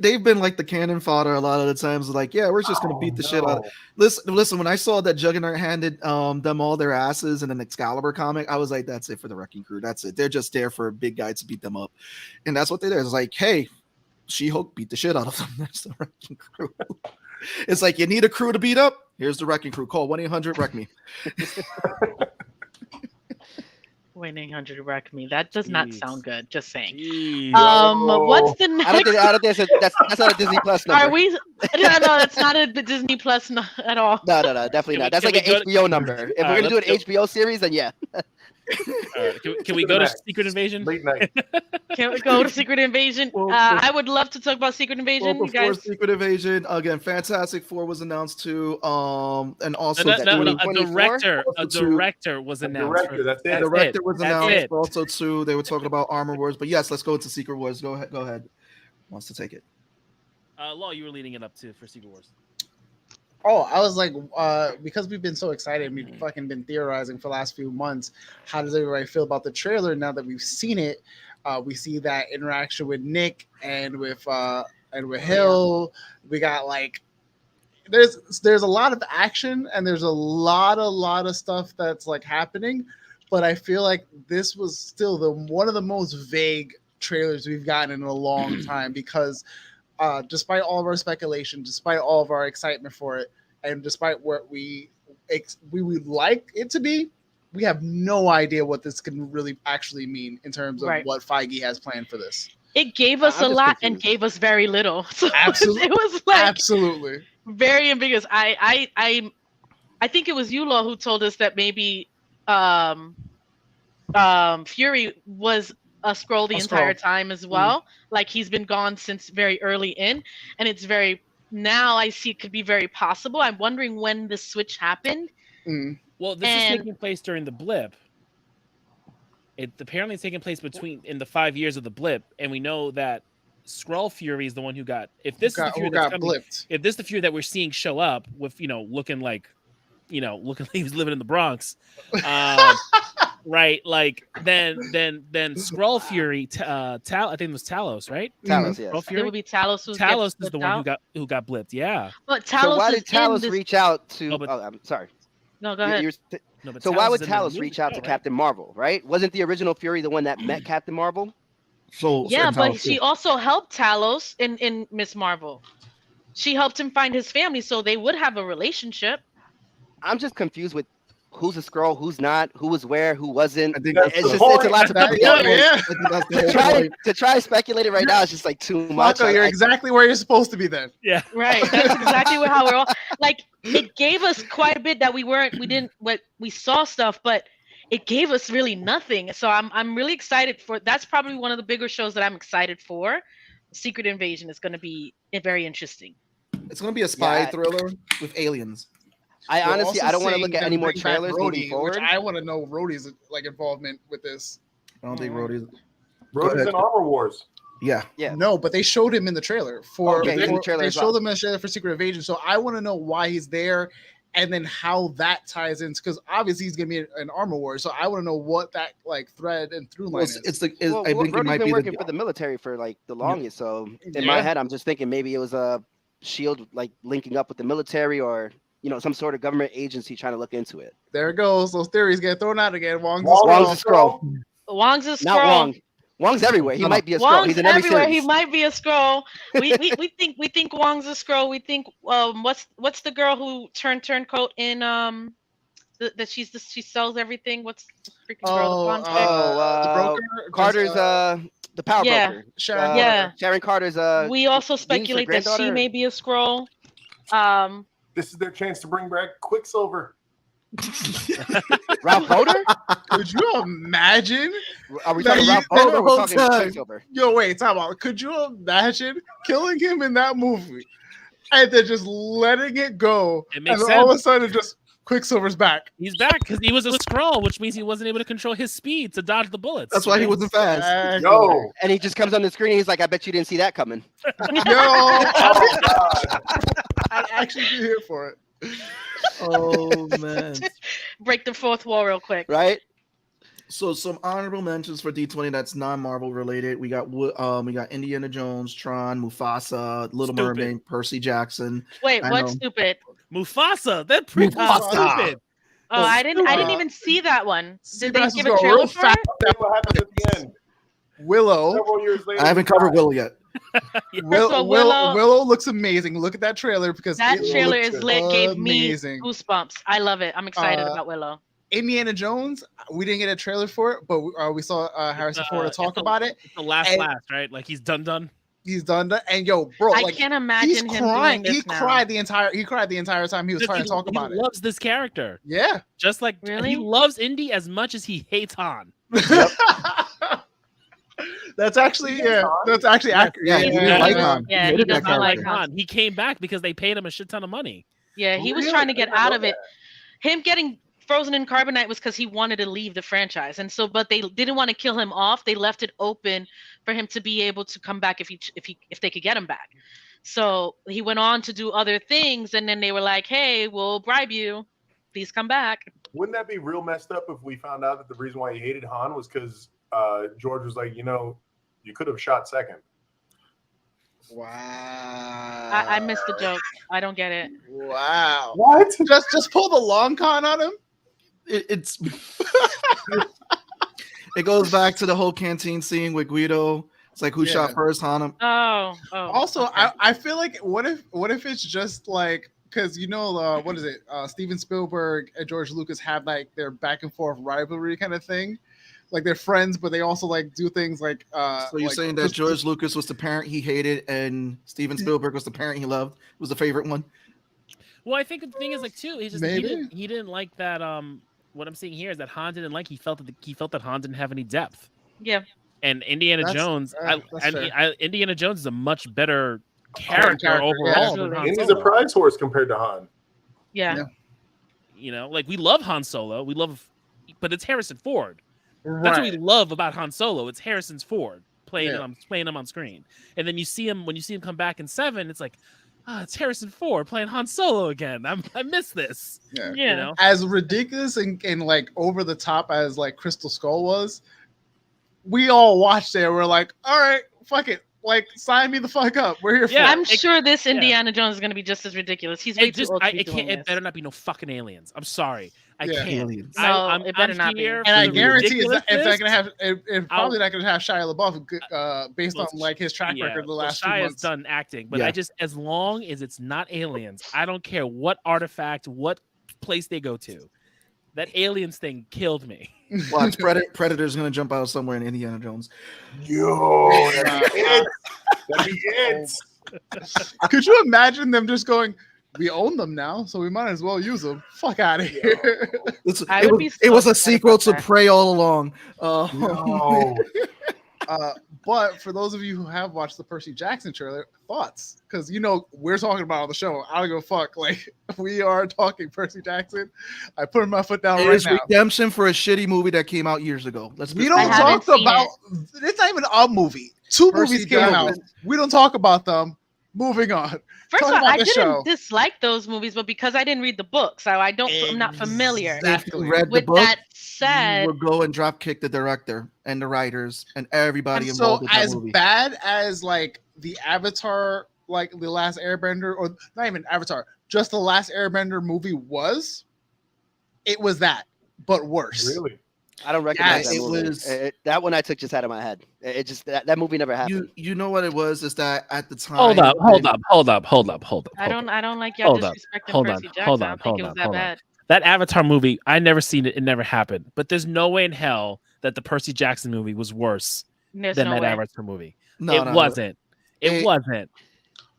They've been like the cannon fodder a lot of the times. Like, yeah, we're just gonna beat the shit out of. Listen. When I saw that Juggernaut handed them all their asses in an Excalibur comic, I was like, that's it for the Wrecking Crew. That's it. They're just there for a big guy to beat them up, and that's what they did. It's like, hey, She-Hulk beat the shit out of them. That's the Wrecking Crew. It's like you need a crew to beat up. Here's the Wrecking Crew. Call 1-800-WRECK-ME. 1-800-WRECK me. That does not sound good. Just saying. Jeez. What's the next? I don't think that's not a Disney Plus number. Are we? No, that's not a Disney Plus at all. No, definitely not. That's like an HBO number. If we're gonna do an HBO series, then yeah. Can we go to Secret Invasion? Late night. Can we go to Secret Invasion? I would love to talk about Secret Invasion. Well, You before guys. Secret Invasion, again, Fantastic Four was announced too. And also No, a 2024? director was announced. Director, that's it. the director was That's announced. it. Also, too, they were talking about Armor Wars. But yes, let's go into Secret Wars. Go ahead. Who wants to take it? Law, you were leading it up for Secret Wars. Oh, I was like, because we've been so excited, we've fucking been theorizing for the last few months. How does everybody feel about the trailer now that we've seen it? We see that interaction with Nick and with Hill. We got like, there's a lot of action and there's a lot of stuff that's like happening, but I feel like this was still one of the most vague trailers we've gotten in a long time because. Despite all of our speculation, despite all of our excitement for it, and despite what we would like it to be, we have no idea what this can really actually mean in terms of what Feige has planned for this. It gave us a lot and gave us very little. So Absolutely, it was like absolutely very ambiguous. I think it was you, Law, who told us that maybe Fury was a Skrull the entire time as well. Like he's been gone since very early in, and it's very now I see it could be very possible. I'm wondering when the switch happened. Well, this is taking place during the blip. It apparently is taking place in the 5 years of the blip, and we know that Skrull Fury is the one who got. If this is the Fury that's coming, if this is the Fury that we're seeing show up with, looking like he was living in the Bronx. Right, like then Skrull Fury, I think it was Talos, right? Talos, yes. It would be Talos. Talos is the one who got blipped. Yeah. But Talos. So why did Talos reach out to? I'm sorry. No, go ahead. So why would Talos reach out to Captain Marvel? Right? Wasn't the original Fury the one that met Captain Marvel? So yeah, but she also helped Talos in Miss Marvel. She helped him find his family, so they would have a relationship. I'm just confused with who's a Skrull, who's not, who was where, who wasn't. I think That's It's the just it's a lot to That- put yeah, together. yeah. I think that's the whole point. To try and speculate it right now is just like too much. Flacco, you're exactly where you're supposed to be then. Yeah. Right. That's exactly how we're all like. It gave us quite a bit that we didn't. What we saw stuff, but it gave us really nothing. So I'm really excited for. That's probably one of the bigger shows that I'm excited for. Secret Invasion is going to be very interesting. It's gonna be a spy Yeah. thriller with aliens. I They're honestly, also I don't want to saying look at they're any more bringing back trailers Rhodey, moving forward. Which I want to know Rhodey's like involvement with this. I don't think Rhodey's. Rhodes ahead. in Armor Wars. Yeah. Yeah. No, but they showed him in the trailer for. Okay, he's in the for- trailer they as showed well. him in the trailer for Secret Invasion, so I want to know why he's there, and then how that ties in. Because obviously he's gonna be an Armor War, so I want to know what that like thread and through line Well, is. Well, I think it Rhodey's might been be working the. for the military for like the longest. So in my Yeah. head, I'm just thinking maybe it was a Shield like linking up with the military or some sort of government agency trying to look into it. There it goes. Those theories get thrown out again. Wong's Wong's a Skrull. Skrull. Wong's a Not scroll. Wong. Wong's everywhere. He No, might be a Skrull. Wong's He's in every everywhere. series. He might be a scroll. We think Wong's a scroll. We think what's the girl who turncoat in that she sells everything. What's the freaking girl? Oh, The blonde chick? the broker. Carter's the power Yeah. broker. Sharon. Yeah. Sharon Carter's We also speculate that she granddaughter? may be a scroll. This is their chance to bring back Quicksilver. Ralph Boder. Could you imagine? Are we That talking you Ralph said Boder the or we're whole talking time. Quicksilver? Yo, wait, time out. Could you imagine killing him in that movie and then just letting it go? It makes and then all of a sense. sudden, just Quicksilver's back. He's back because he was a Skrull, which means he wasn't able to control his speed to dodge the bullets. That's why he wasn't fast. Exactly. Yo, And he just comes on the screen and he's like, I bet you didn't see that coming. Yo, I'd actually be here for it. Oh man. Break the fourth wall real quick. Right? So some honorable mentions for D20 that's non-Marvel related. We got Indiana Jones, Tron, Mufasa, Little Stupid. Mermaid, Percy Jackson. Wait, I what's know. stupid? Mufasa. That pre Mufasa. stupid. Oh, I didn't Uh, even see that one. Did they Seabass give is a going trailer real for fast. it? that's what happens at the end. Willow. Several years later, I haven't covered Will yet. Willow looks amazing. Look at that trailer because That it trailer looks is lit. Gave me amazing. goosebumps. I love it. I'm excited Uh, about Willow. Indiana Jones. We didn't get a trailer for it, but we saw Harrison Ford It's talk the- about it. It's the last, And- right? Like he's done. He's done that, and yo, bro, I like can't he's imagine him crying. doing He this now. cried the entire time he was trying to talk about he it. loves this character. Yeah. Just like Really? he loves Indy as much as he hates Han. That's actually accurate. Yeah, he didn't like Han. Yeah, he hated does that not like character. Han. Han. He came back because they paid him a shit ton of money. Yeah, he was Really? trying to I get didn't out know of it. Him getting frozen in carbonite was because he wanted to leave the franchise, and so but they didn't want to kill him off. They left it open for him to be able to come back if they could get him back. So he went on to do other things, and then they were like, "Hey, we'll bribe you. Please come back." Wouldn't that be real messed up if we found out that the reason why he hated Han was because George was like, you could have shot second. Wow. I missed the joke. I don't get it. Wow. What? Just pull the long con on him. It's it goes back to the whole canteen scene with Guido. It's like who Yeah. shot first, Han? Oh. Also, okay. I feel like what if it's just like because what is it? Steven Spielberg and George Lucas have like their back and forth rivalry kind of thing. Like they're friends, but they also like do things like. So you're like, saying that George Lucas was the parent he hated and Steven Spielberg was the parent he loved? Was the favorite one? Well, I think the thing is like too. He just Maybe. he didn't like that. What I'm seeing here is that Han didn't like. He felt that Han didn't have any depth. Yeah. And Indiana That's- Jones, that's fair. Indiana Jones is a much better character character, overall. yeah. than Han And he's a Solo. prize horse compared to Han. Yeah. Like we love Han Solo. But it's Harrison Ford. That's what we love about Han Solo. It's Harrison's Ford playing him on screen. And then you see him come back in 7. It's like, it's Harrison Ford playing Han Solo again. I miss this. Yeah. Yeah. You know? As ridiculous and like over the top as like Crystal Skull was, we all watched it. We're like, all right, fuck it. Like, sign me the fuck up. We're here for Yeah. it. I'm sure this Indiana Jones is going to be just as ridiculous. He's way too old to be doing It this. better not be no fucking aliens. I'm sorry. I Yeah. can't. Aliens. No, I'm, it better I'm not be. here And for I the guarantee it's not ridiculousness. gonna have. It's probably not gonna have Shia LaBeouf based Well, on like his track record the last few Shia's months. done acting, but Yeah. I just as long as it's not aliens, I don't care what artifact, what place they go to. That aliens thing killed me. Watch, Predator's gonna jump out somewhere in Indiana Jones. Yo, that'd be it. That'd be it. Could you imagine them just going, we own them now, so we might as well use them. Fuck out of here. It was a sequel to Prey all along. No. But for those of you who have watched the Percy Jackson trailer, thoughts? Because we're talking about it on the show. I don't give a fuck. Like, we are talking Percy Jackson. I put my foot down It right is now. redemption for a shitty movie that came out years ago. We don't talk about it's not even a movie. Two Percy movies came out. Jackson. We don't talk about them. Moving on. First Talk of all, about I the didn't show. dislike those movies, but because I didn't read the book, so I'm not familiar. If you read the With book, that you said, would go and drop kick the director and the writers and everybody And involved so with that as movie. bad as like the Avatar, like the Last Airbender, or not even Avatar, just the Last Airbender movie was, it was that, but worse. Really? I don't recognize Yes, that it movie. was- That one I took just out of my head. It just that movie never happened. You know what it was? Is that at the time? Hold up. I don't like y'all Hold up, disrespecting hold Percy on, Jackson. hold I on, don't think hold it was on, that hold on. bad. That Avatar movie, I never seen it. It never happened. But there's no way in hell that the Percy Jackson movie was worse There's than no that way. Avatar movie. No, It no, wasn't. It It- wasn't.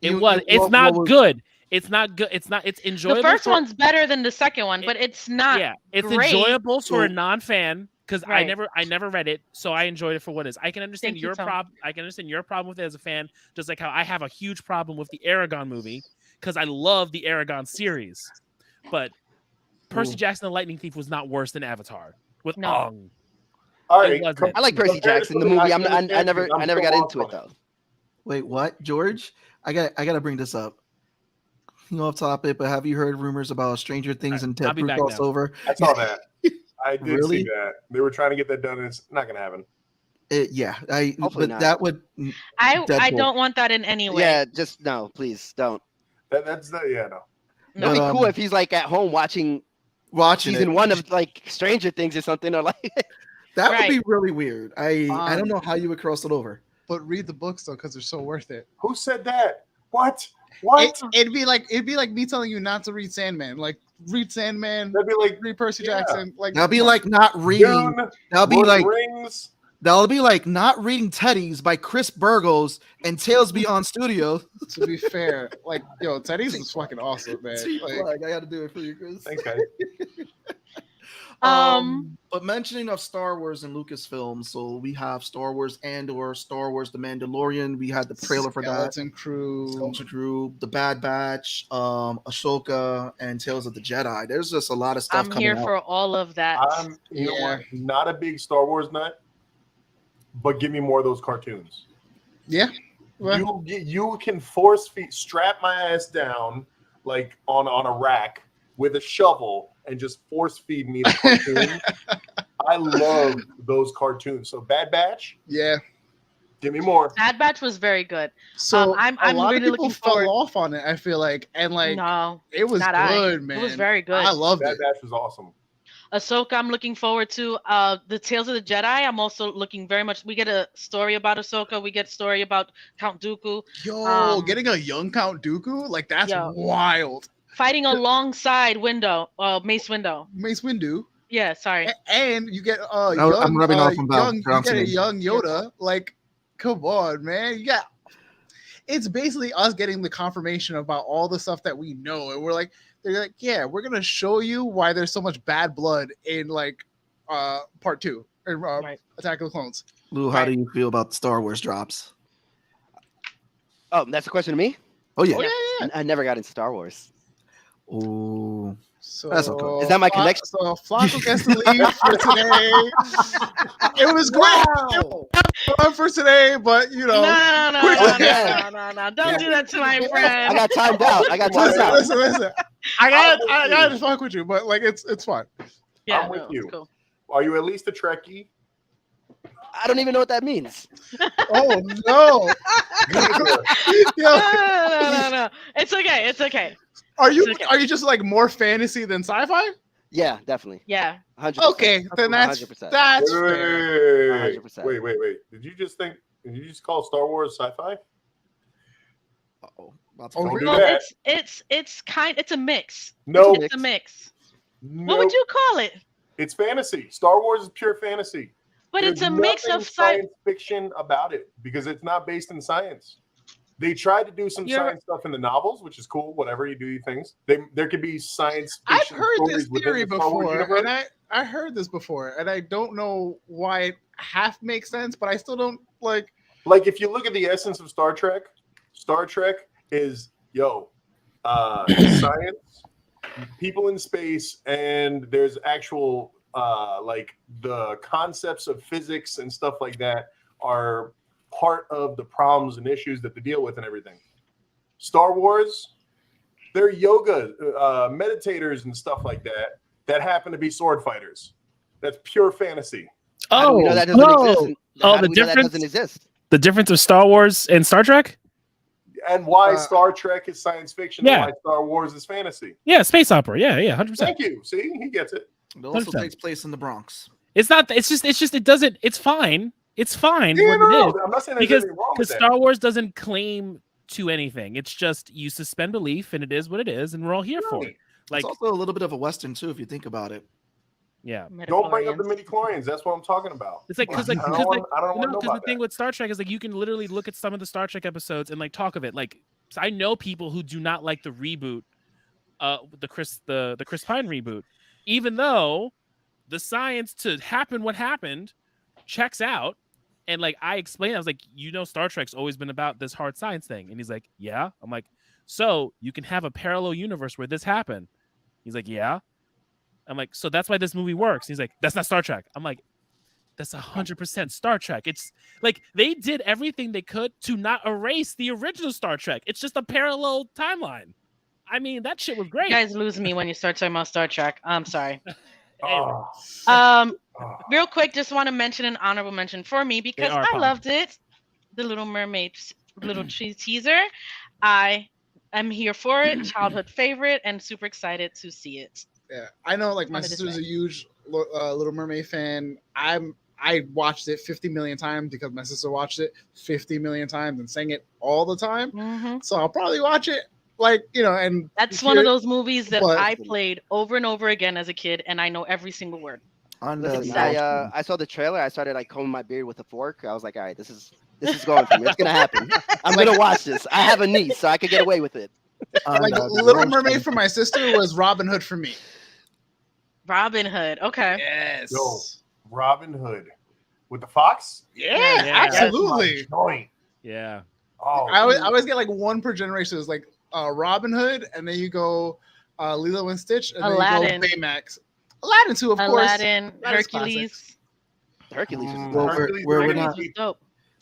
It you- was. you- It's what not was- good. It's not good. It's not. It's enjoyable. The first for- one's better than the second one, but it's not. Yeah, it's great. enjoyable for a So- non-fan because Right. I never read it, so I enjoyed it for what it is. I can understand Thank you, your Tom. problem. I can understand your problem with it as a fan, just like how I have a huge problem with the Aragon movie because I love the Aragon series. But Percy Ooh. Jackson and the Lightning Thief was not worse than Avatar with No. Ong. All It right. wasn't. I like Percy Jackson, the movie. I never got into it though. Wait, what, George? I gotta bring this up. Off topic, but have you heard rumors about Stranger Things and I'll Ted be Cruz back now. crossover? I saw that. I did Really? see that. They were trying to get that done, and it's not going to happen. Yeah, Hopefully but not. that would. I Deadpool. don't want that in any way. Yeah, just no, please don't. That's the no. No. It'd be But, cool if he's like at home watching watching season it. 1 of like Stranger Things or something, or like That Right. would be really weird. I don't know how you would cross it over. But read the books though, because they're so worth it. Who said that? What? What? It'd be like me telling you not to read Sandman. Like read Sandman, That'd be like read Percy yeah. Jackson. Like That'll be like not reading. Dune, That'll be Lord of like the Rings. that'll be like not reading Teddy's by Kris Burgos and Tales Beyond Studio. to be fair, like Teddy's was fucking awesome, man. Like, I got to do it for you, Chris. Thanks, guys. But mentioning of Star Wars and Lucasfilm, so we have Star Wars Andor, Star Wars The Mandalorian. We had the trailer for that. Skeleton Crew. Skeleton Crew, The Bad Batch, Ahsoka, and Tales of the Jedi. There's just a lot of stuff I'm coming here out. for all of that. You know Yeah. what? Not a big Star Wars nut, but give me more of those cartoons. Yeah. Well, You can force feed, strap my ass down like on a rack with a shovel and just force feed me the cartoon. I love those cartoons. So Bad Batch, yeah. give me more. Bad Batch was very good. So I'm a lot really of people looking fell forward- off on it. I feel like, and like No, it was not I. good, man. It was very good. I loved Bad it. Batch was awesome. Ahsoka, I'm looking forward to. The Tales of the Jedi, I'm also looking very much. We get a story about Ahsoka. We get a story about Count Dooku Yo, getting a young Count Dooku, like that's Yo. wild. fighting alongside Mace Windu. Mace Windu, Yeah, sorry. and you get I'm rubbing off on young, you pronouncing get a it. young Yoda. Like, come on, man. Yeah, it's basically us getting the confirmation about all the stuff that we know, and they're like, yeah, we're gonna show you why there's so much bad blood in like part 2 or Right. Attack of the Clones. Lou, how do you feel about Star Wars drops? oh, that's a question to me. Oh yeah. Oh yeah, yeah. I never got into Star Wars. Oh, So That's okay. Is that my connection? So Flacco gets to leave for today. It was great. It was fun for today, but No, no. Don't do that to my I friend. got timed out. listen. I gotta just fuck with you, but like it's fun. Yeah, I'm with no, it's you. cool. Are you at least a Trekkie? I don't even know what that means. Oh no. Yo, No. It's okay. It's okay. are you It's okay. just like more fantasy than sci-fi? Yeah, definitely. Yeah. 100%. Okay, then that's 100%. that's Wait, fair. 100%. wait. Did you just call Star Wars sci-fi? oh, Oh, Don't do Well, that. it's a mix. No, It's a mix. What would you call it? It's fantasy. Star Wars is pure fantasy. But There's it's a mix nothing of science fiction about it because it's not based in science. They tried to do some You're- science stuff in the novels, which is cool. Whatever you do, things. There could be science I've fiction heard stories this within theory the Star Wars before, universe. and I heard this before, and I don't know why it half makes sense, but I still don't like. Like if you look at the essence of Star Trek is science, people in space, and there's actual like the concepts of physics and stuff like that are part of the problems and issues that they deal with and everything. Star Wars, they're yoga meditators and stuff like that happen to be sword fighters. That's pure fantasy. How do we know that doesn't exist? How do we know that doesn't exist? The difference of Star Wars and Star Trek? And why Star Trek is science fiction Yeah. and why Star Wars is fantasy. Yeah, space opera. Yeah, 100%. Thank you. See, he gets it. It also 100%. takes place in the Bronx. It's not. It's just. It doesn't. It's fine. It's fine. Yeah, what it no, is. I'm not saying there's Because anything wrong with that. Star Wars doesn't claim to anything. It's just you suspend belief, and it is what it is, and we're all here for it. Like, It's also a little bit of a Western too, if you think about it. yeah, Don't bring up the Midichlorians. midi-chlorians. That's what I'm talking about. it's like because I don't want to know the about thing that. with Star Trek is like you can literally look at some of the Star Trek episodes and like talk of it. Like, so I know people who do not like the reboot, the Chris Pine reboot, even though the science to happen what happened checks out. And like I explained, I was like, Star Trek's always been about this hard science thing. And he's like, yeah. I'm like, so you can have a parallel universe where this happened. He's like, yeah. I'm like, so that's why this movie works. He's like, that's not Star Trek. I'm like, that's 100% Star Trek. It's like they did everything they could to not erase the original Star Trek. It's just a parallel timeline. I mean, that shit was great. You guys lose me when you start talking about Star Trek. I'm sorry. Oh, Real quick, just want to mention an honorable mention for me because are I fun. loved it. The Little Mermaid little teaser. I am here for it. Childhood favorite and super excited to see it. Yeah, I know. Like my Wanted to sister's say. a huge Little Mermaid fan. I watched it 50 million times because my sister watched it 50 million times and sang it all the time. Mhm. So I'll probably watch it, like and That's hear one of it. those movies that but- I played over and over again as a kid, and I know every single word. On the Listen, Exactly. I saw the trailer. I started like combing my beard with a fork. I was like, all right, this is going for me. It's gonna happen. I'm gonna watch this. I have a niece, so I could get away with it. Like Little Mermaid for my sister was Robin Hood for me. Robin Hood. Okay. Yes. Yo, Robin Hood with the fox. Yeah, Yeah. absolutely. That's my joint. Yeah. Oh, I always get like one per generation. It's like Robin Hood, and then you go Lilo and Stitch, and Aladdin. then you go Baymax. Aladdin too, of course. Aladdin, That is Hercules. Hercules. Was Well, nice. Hercules we're was not- Hercules was dope.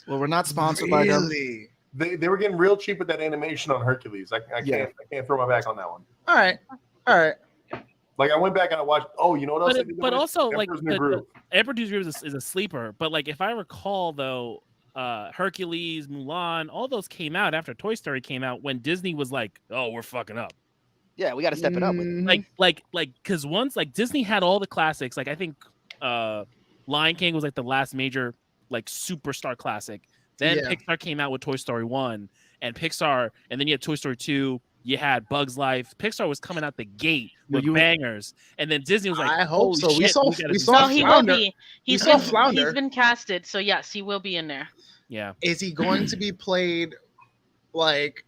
Well, we're not sponsored by them. Really? they were getting real cheap with that animation on Hercules. I Yeah. can't throw my back on that one. All right. Like I went back and I watched. Oh, you know what else? But, they it, did but with it? also like Emperor's New the Groove. Emperor's New Groove is a sleeper. But like if I recall though, Hercules, Mulan, all those came out after Toy Story came out when Disney was like, oh, we're fucking up. Yeah, we got to step it up with. Mhm. Like because once like Disney had all the classics. Like I think Lion King was like the last major like superstar classic. Then Yeah. Pixar came out with Toy Story 1 and Pixar, and then you had Toy Story 2. You had Bugs Life. Pixar was coming out the gate with you- and then Disney was like, I hope "Holy so. We shit, saw- gotta we do saw No, something." he will Flounder. be. He's saw been, Flounder. he's been casted, so yes, he will be in there. Yeah, Is he going to be played like?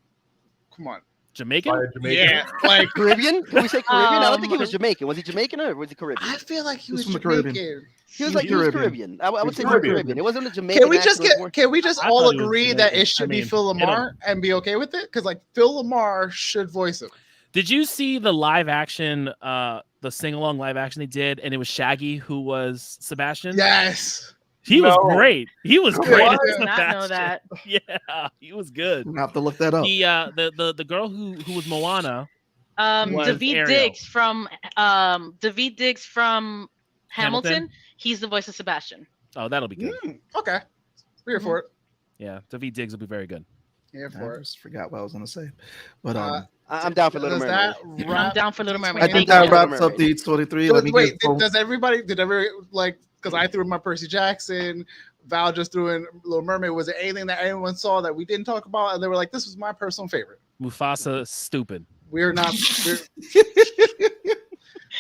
Come on. Jamaican. By a Jamaican. Yeah, like Caribbean? Can we say Caribbean? I don't think he was Um, Jamaican. Was he Jamaican or was he Caribbean? I feel like he He's was from the Caribbean. Jamaican. He was like he was Caribbean. Caribbean. I would He's say he was Caribbean. Caribbean. It wasn't a Jamaican. Can we just accent, it was Can we just I all thought he was agree that Jamaican. it should I be mean, Phil it'll- Lamar and be okay with it? Because like Phil Lamar should voice him. Did you see the live action, the sing along live action they did, and it was Shaggy who was Sebastian? Yes. he was No. great. He was What? great. I as did not know Sebastian. that. Yeah, he was good. I'm gonna have to look that up. The girl who was Moana. Was David Ariel. Diggs from Hamilton. Hamilton? He's the voice of Sebastian. Oh, that'll be good. Okay. We're here for it. Yeah, David Diggs will be very good. Here I for it. just forgot what I was gonna say, but I'm down for Little Does Mermaid. that I'm wrap- down for Little Mermaid. I Thank think you. that Little wraps up Mermaid. the 23. Let me Wait, get full- did everybody like because I threw in my Percy Jackson, Val just threw in Little Mermaid. Was there anything that anyone saw that we didn't talk about and they were like, this was my personal favorite? Mufasa, stupid. We're not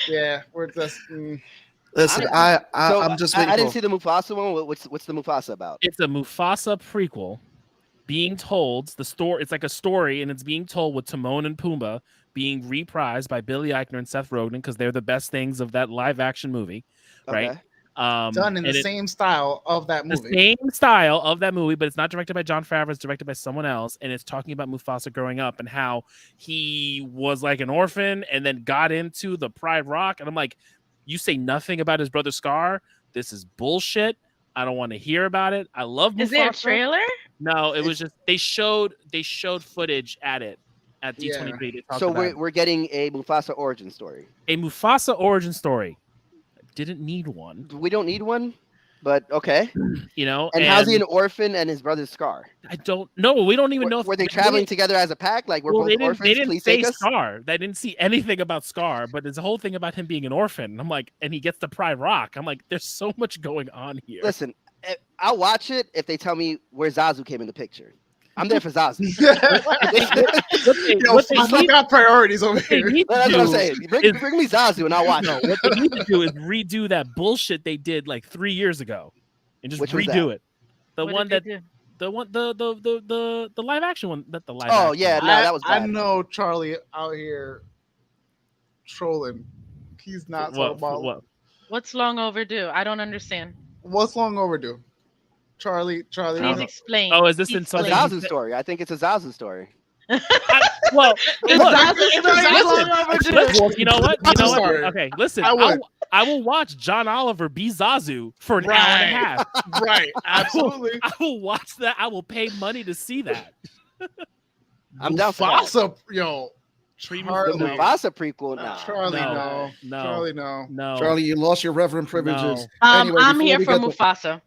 Yeah, we're just. Listen, I- I'm just waiting. I didn't see the Mufasa one. What's the Mufasa about? It's a Mufasa prequel being told. The story, it's like a story, and it's being told with Timon and Pumbaa being reprised by Billy Eichner and Seth Rogen because they're the best things of that live action movie, right? Okay. Done in the same style of that movie. The same style of that movie, but it's not directed by Jon Favreau. It's directed by someone else, and it's talking about Mufasa growing up and how he was like an orphan and then got into the Pride Rock. And I'm like, you say nothing about his brother Scar. This is bullshit. I don't want to hear about it. I love Mufasa. Is there a trailer? No, it was just they showed footage at D23. They talked So about we're getting a Mufasa origin story. a Mufasa origin story. Didn't need one, We don't need one, but okay. you know. And how's he an orphan and his brother's Scar? I don't know. We don't even know if Were they traveling together as a pack? Like we're both orphans. They didn't Please say take us. Scar. They didn't see anything about Scar, but there's a whole thing about him being an orphan. I'm like, and he gets the Pride Rock. I'm like, there's so much going on here. Listen, I'll watch it if they tell me where Zazu came in the picture. I'm there for Zazu. I got priorities over here. That's what I'm saying. Bring me Zazu and I'll watch No, it. what they need to do is redo that bullshit they did like 3 years ago, and just Which was redo that? it. The What one did that they do? the live action one. That the live. Oh action yeah, one. no, that was I bad. know Charlie out here trolling. He's not talking about What's long overdue? I don't understand. what's long overdue. Charlie. Please explain. Oh, is this in A some? Explain. Zazu story. I think it's a Zazu story. Well, Is look, Zazu long overdue? you know what? You know what? Sorry. Okay, listen. I would. I will watch John Oliver be Zazu for an hour and a half. Right, absolutely. I will watch that. I will pay money to see that. I'm down for that. Mufasa, yo, The Charlie, Mufasa prequel. Nah. Charlie, no. No. Charlie, no. No, Charlie, you lost your reverend privileges. No. Anyway, I'm before here we for get to- Mufasa.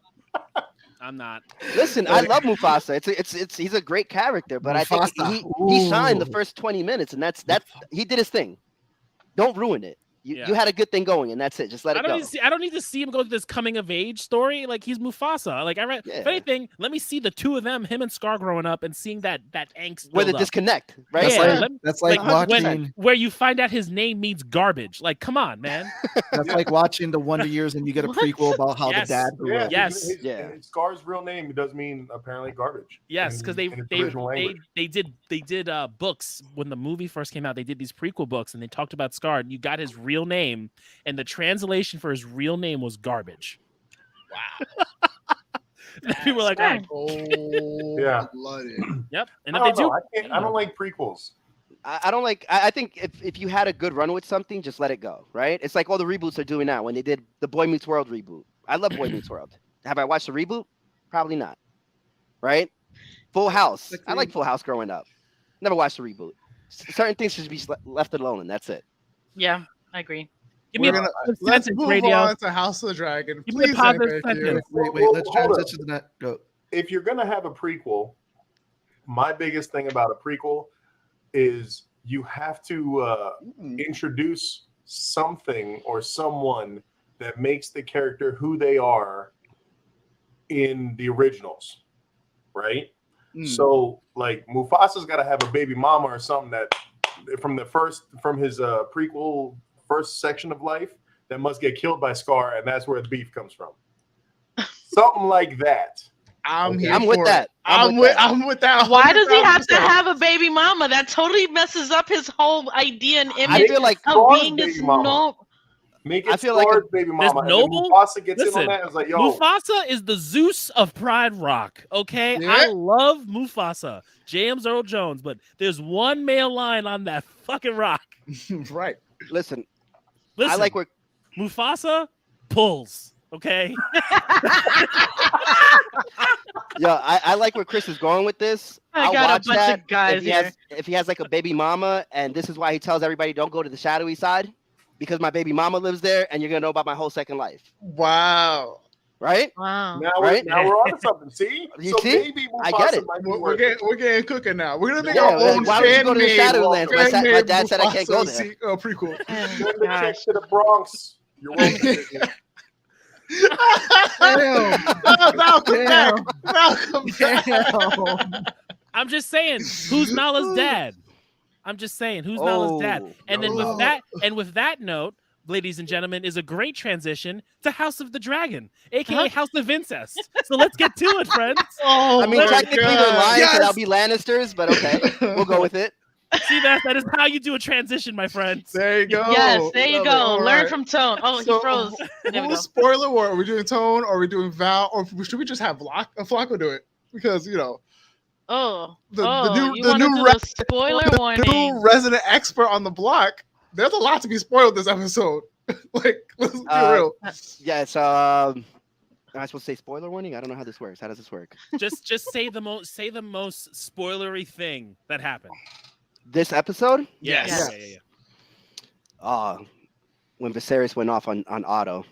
I'm not. Listen, I love Mufasa. He's a great character, but I think Mufasa. he shined the Ooh. first 20 minutes, and that's he did his thing. Don't ruin it. You Yeah. you had a good thing going, and that's it. Just let it go. I don't need to see him go through this coming of age story. Like he's Mufasa. Like if Yeah. anything, let me see the two of them, him and Scar growing up, and seeing that angst. Where the build up. disconnect, right? That's Yeah, like, that's like like when- watching. where you find out his name means garbage. Like, come on, man. That's like watching the Wonder Years, and you get a What? prequel about how Yes. the dad grew Yeah, up. Yes. Yeah. Scar's real name does mean apparently garbage. Yes, in- because in its original language. they did books when the movie first came out. They did these prequel books, and they talked about Scar. And you got his real name, and the translation for his real name was garbage. Wow. People were like, Dang. Yeah. Blooded. yep. And I if they don't do, know. I don't like prequels. I don't like. I think if you had a good run with something, just let it go, right? It's like all the reboots are doing now. When they did the Boy Meets World reboot, I love Boy Meets World. Have I watched the reboot? Probably not. Right? Full House. I like Full House growing up. Never watched the reboot. Certain things should be left alone, and that's it. Yeah, I agree. give me We're a gonna- positive Let's sentence, move radio. on to House of the Dragon. Give me a Please, positive thank you. sentence. Wait, let's Hold up. transition to that. Go. If you're gonna have a prequel, my biggest thing about a prequel is you have to introduce something or someone that makes the character who they are in the originals, right? So like Mufasa's got to have a baby mama or something that from his prequel first section of life that must get killed by Scar, and that's where the beef comes from. Something like that. I'm Okay. here. I'm with for that. it. I'm with that. Why does he have to 100,000%. have a baby mama? That totally messes up his whole idea and I image feel like of Scar's being this baby mama. no. Make I it feel like Scar's baby mama. And then noble- Mufasa gets in Listen, on that. It's like, yo, Mufasa is the Zeus of Pride Rock. Okay, Yeah. I love Mufasa, James Earl Jones, but there's one male line on that fucking rock. Right. Listen, Listen, I like where Mufasa pulls. Okay, I like where Chris is going with this. I I'll got a watch bunch that of guys here. if he has like a baby mama, and this is why he tells everybody don't go to the shadowy side because my baby mama lives there, and you're gonna know about my whole second life, Wow. right? Wow. now Right? we're on to something. See, You so see? maybe I Mufasa get it. might be We're worth it. getting cooking now. We're gonna make Yeah, our own why would you go to the fan-made- Shadowlands? My fan-made dad said I can't go Mufasa there. prequel. Oh, Send the check gosh. to the Bronx. You're welcome. Malcolm back. Malcolm back. I'm just saying, who's Nala's dad? I'm just saying, who's Nala's dad? Oh, And then no. with that note, ladies and gentlemen, is a great transition to House of the Dragon, aka House of Incest. So let's get to it, friends. Oh, I mean, technically they're lying, so that'll Yes! be Lannisters, but okay, we'll go with it. See, that is how you do a transition, my friends. There you go. Yes, there you Love go. it. All Learn right. from Tone. Oh, So, he froze. There we go. Who's spoiler war? Are we doing Tone? Or are we doing Val? Or should we just have Flacco do it? Because you know Oh, the you new want to do re- a spoiler the warning? new resident expert on the block. There's a lot to be spoiled this episode. Like, let's be real. Yeah, it's am I supposed to say spoiler warning? I don't know how this works. How does this work? Just say the most spoilery thing that happened. This episode? Yes. Yes. Yeah. When Viserys went off on Otto,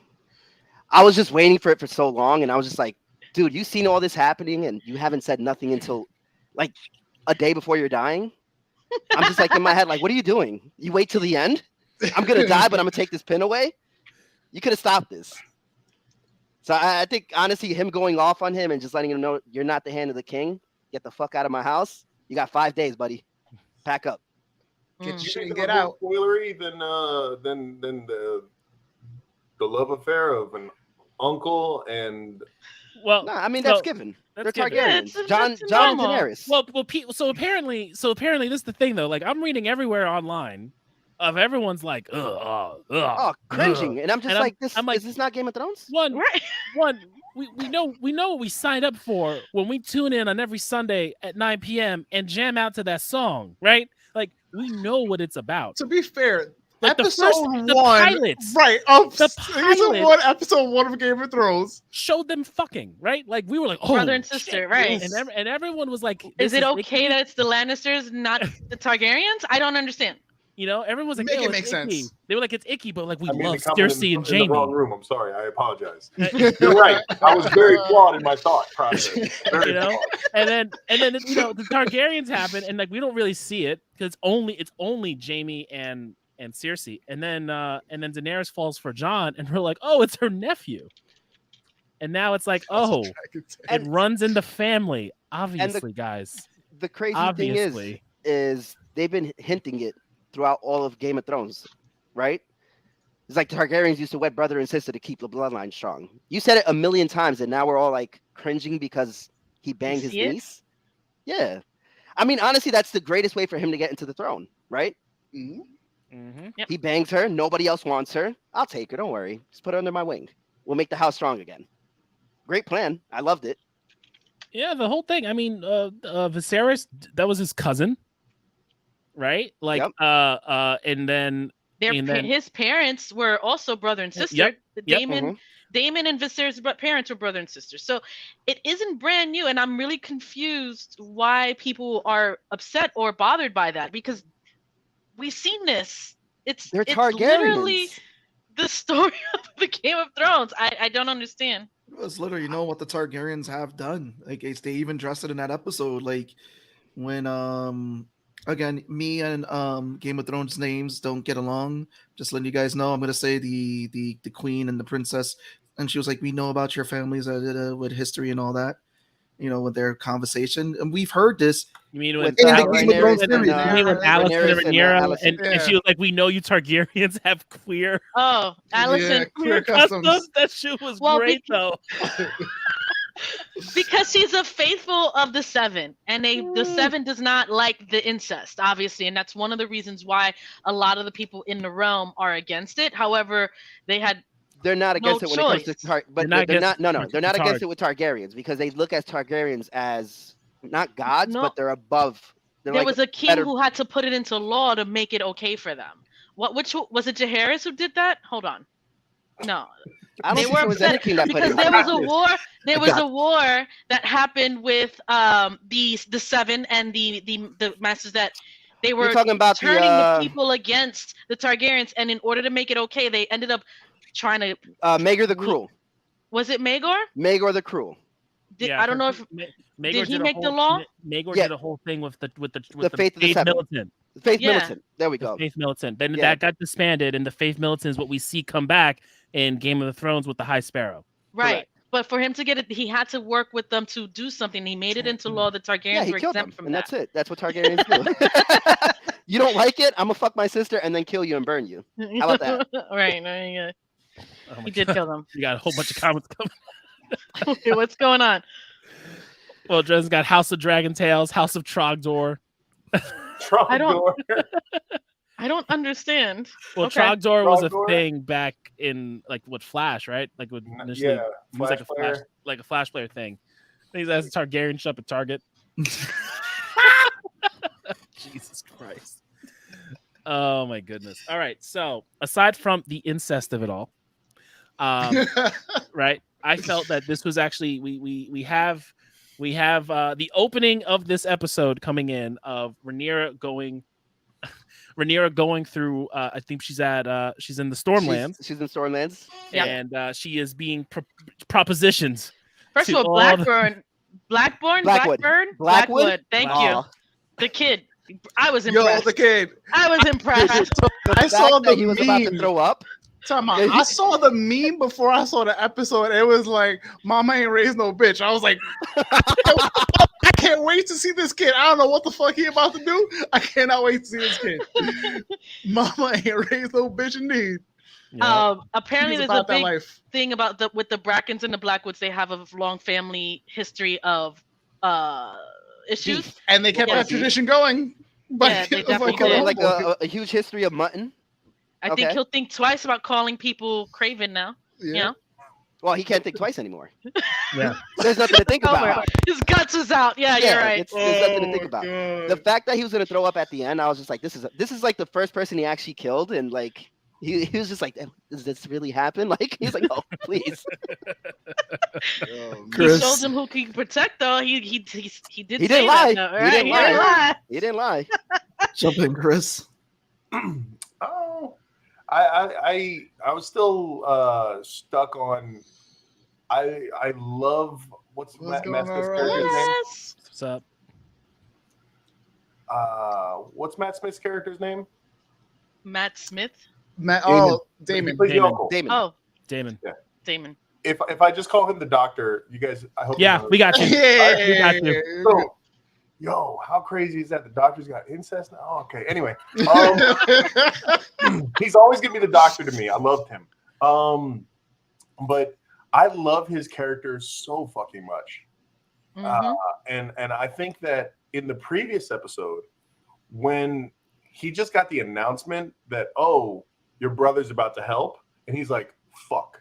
I was just waiting for it for so long, and I was just like, dude, you seen all this happening, and you haven't said nothing until like a day before you're dying. I'm just like in my head, like, what are you doing? You wait till the end? I'm gonna die, but I'm gonna take this pin away. You could have stopped this. So I think honestly, him going off on him and just letting him know you're not the hand of the king. Get the fuck out of my house. You got 5 days, buddy. Pack up. Get your Mm. shit and Get get out. more spoilery than the love affair of an uncle and Well, No, I mean so- that's given. that's They're given. Targaryens. Yeah, John that's and normal. Daenerys. Well, so apparently, this is the thing though. Like, I'm reading everywhere online of everyone's like, Oh, cringing. And I'm just And like, I'm like, is this not Game of Thrones? One, Right. we know what we signed up for when we tune in on every Sunday at 9 p.m. and jam out to that song, right? Like, we know what it's about. To be fair, Like the episode the one, pilots. right? Of The season pilot- one, episode one of Game of Thrones. Showed them fucking, right? Like, we were like, oh, Brother and shit. sister, right. And everyone was like, Is this it okay icky. that it's the Lannisters, not the Targaryens? I don't understand. You know, everyone was like, Make "Yo, it it's make icky." sense. They were like, it's icky, but like we I made love the comment Cersei and in Jamie. the wrong room. I'm sorry. I apologize. You're right. I was very flawed in my thought process. Very You know? flawed. and then you know the Targaryens happen, and like we don't really see it because it's only Jamie and Cersei, and then Daenerys falls for Jon, and we're like, oh, it's her nephew, and now it's like, oh, it runs in the family, obviously, guys. The crazy Obviously, thing is they've been hinting it throughout all of Game of Thrones, right? It's like Targaryens used to wed brother and sister to keep the bloodline strong. You said it a million times, and now we're all like cringing because he banged his see it? niece. Yeah, I mean, honestly, that's the greatest way for him to get into the throne, right? Mhm. Mhm. Yep. He bangs her. Nobody else wants her. I'll take her. Don't worry. Just put her under my wing. We'll make the house strong again. Great plan. I loved it. yeah, the whole thing. I mean, Viserys, that was his cousin, right? Like, Yep. and then His parents were also brother and sister. Yep. Daemon and Viserys' parents were brother and sister. So it isn't brand new, and I'm really confused why people are upset or bothered by that because we've seen this. They're it's literally Targaryens. the story of the Game of Thrones. I don't understand. It's literally, you know, what the Targaryens have done. Like, they even addressed it in that episode. Like, when again, me and Game of Thrones names don't get along. Just letting you guys know, I'm gonna say the queen and the princess, and she was like, "We know about your families with history and all that." You know, with their conversation, and we've heard this. you mean With when in the Daenerys Game of Thrones and, series. You mean when Alicent Daenerys and and, Rhaenyra, Alicent. and she was like, "We know you Targaryens have queer Oh, Allison, queer customs." customs. That shit was Well, great, though. because she's a faithful of the seven, and the seven does not like the incest, obviously, and that's one of the reasons why a lot of the people in the realm are against it. However, They're not against No it when it comes choice. to but They're not they're not. against No, no, Targ- they're not Targ. against it with Targaryens because they look at Targaryens as not gods, No. but they're above. They're there like was a king better- who had to put it into law to make it okay for them. Which was it? Jaehaerys who did that? Hold on, no, I don't they think were there was upset any king that put because it. there was a war. There I was got a war that happened with the seven and the masters that they were talking about the, turning the people against the Targaryens, and in order to make it okay, they ended up trying to. Maegor the Cruel. Was it Maegor? Maegor the Cruel. I don't know if Maegor did he a make the whole- law? Maegor Yeah. did a whole thing with the Faith of the Seven. militant. Faith Yeah. Militant. There we The go. Faith militant. Then Yeah. that got disbanded, and the Faith militant is what we see come back in Game of Thrones with the High Sparrow. Right. But for him to get it, he had to work with them to do something. He made it into law. The Targaryens he were killed them, exempt from and that. that's it. That's what Targaryens do. You don't like it? I'm gonna fuck my sister and then kill you and burn you. How about that? Right. Yeah. Oh my He did God. kill them. You got a whole bunch of comments coming. Okay, what's going on? Well, Dresden's got House of Dragon Tales, House of Trogdor. I don't understand. Well, Okay. Trogdor was a Trogdor? thing back in like what Flash, right? Like with initially Yeah, it was like Flash a Flash player thing. These as a Targaryen shop at Target. Jesus Christ. Oh my goodness. All right. So aside from the incest of it all, right? I felt that this was actually we have the opening of this episode coming in of Rhaenyra going through I think she's in the Stormlands. She's in Stormlands. Yep. And she is being propositioned. First of to all, all Blackburn. Blackwood. Thank Wow. you. The kid. I was Yo, impressed. the kid. I was impressed. I saw the he was about to meme. throw up. I saw the meme before I saw the episode. It was like, "Mama ain't raised no bitch." I was like, I can't wait to see this kid. I don't know what the fuck he about to do. I cannot wait to see this kid. Mama ain't raised no bitch, indeed. Apparently, He's there's a about that big life. thing about with the Brackens and the Blackwoods. They have a long family history of issues. And they kept Yeah. that tradition going. Yeah, they definitely did. Like a huge history of mutton. I think he'll think twice about calling people Craven now. You know? Well, he can't think twice anymore. Yeah. There's nothing to think about. His guts was out. Yeah, you're right. There's nothing to think about. The fact that he was gonna throw up at the end, I was just like, this is like the first person he actually killed, and like he was just like, does this really happen? Like he's like, oh please. He showed him who he could protect, though. He did. He didn't lie. That, though, right? He didn't lie. Jump in, Chris. Oh, I was still stuck on. I love what's Matt going Smith's on, character's name? Yes. What's up? What's Matt Smith's character's name? Matt Smith. Damon. He plays the Damon. uncle. Damon. Oh, Damon. Damon. If I just call him the doctor, you guys, I hope. Yeah, we got you. We got you. So, yo, how crazy is that? The doctor's got incest now. Oh, okay. Anyway, he's always gonna be the doctor to me. I loved him. But I love his character so fucking much. And I think that in the previous episode, when he just got the announcement that, oh, your brother's about to help, and he's like, fuck,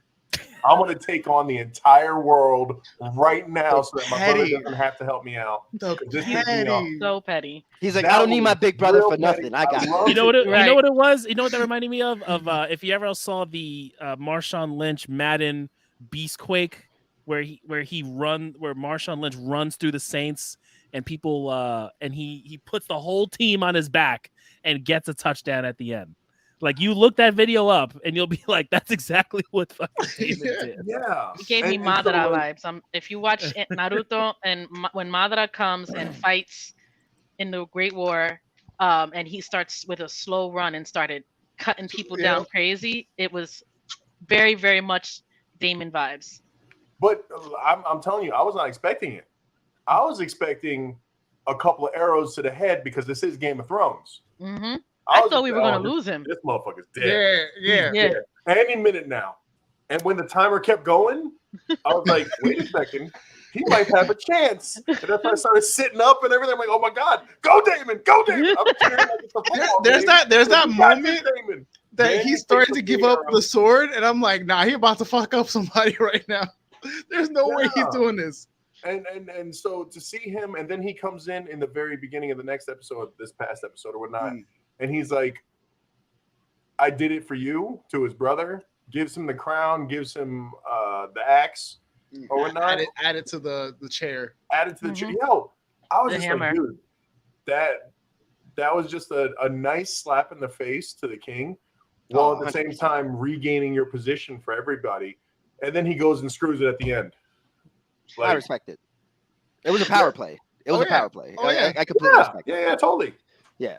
I'm gonna take on the entire world right now so that my brother doesn't have to help me out. So petty. He's like, I don't need my big brother for real nothing. I got it. You know what it was? You know what that reminded me of? If you ever saw the Marshawn Lynch Madden Beastquake, where Marshawn Lynch runs through the Saints and people and he puts the whole team on his back and gets a touchdown at the end. Like, you look that video up and you'll be like, that's exactly what fucking Damon did. Yeah. He gave me Madara vibes. If you watch Naruto and when Madara comes and fights in the Great War, and he starts with a slow run and started cutting people down crazy, it was very, very much Damon vibes. But I'm telling you, I was not expecting it. I was expecting a couple of arrows to the head because this is Game of Thrones. Mm-hmm. I thought we were going to lose him. This motherfucker's dead. Yeah. Any minute now. And when the timer kept going, I was like, wait a second. He might have a chance. And that's when I started sitting up and everything. I'm like, oh my God, go Damon, go Damon. I'm cheering like it's a football There's game. that moment Damon. that Then he he started takes to a give big up arrow. the sword, and I'm like, nah, he about to fuck up somebody right now. There's no way he's doing this. And so to see him, and then he comes in the very beginning of the next episode, this past episode or whatnot, and he's like, I did it for you, to his brother, gives him the crown, gives him the axe or whatnot. Add it to the chair. Added to the chair. Yo, I was The just hammer. like, dude, that was just a nice slap in the face to the king, while at the same time regaining your position for everybody. And then he goes and screws it at the end. I respect it. It was a power play. It was a power play. I completely respect it. Yeah, totally. Yeah.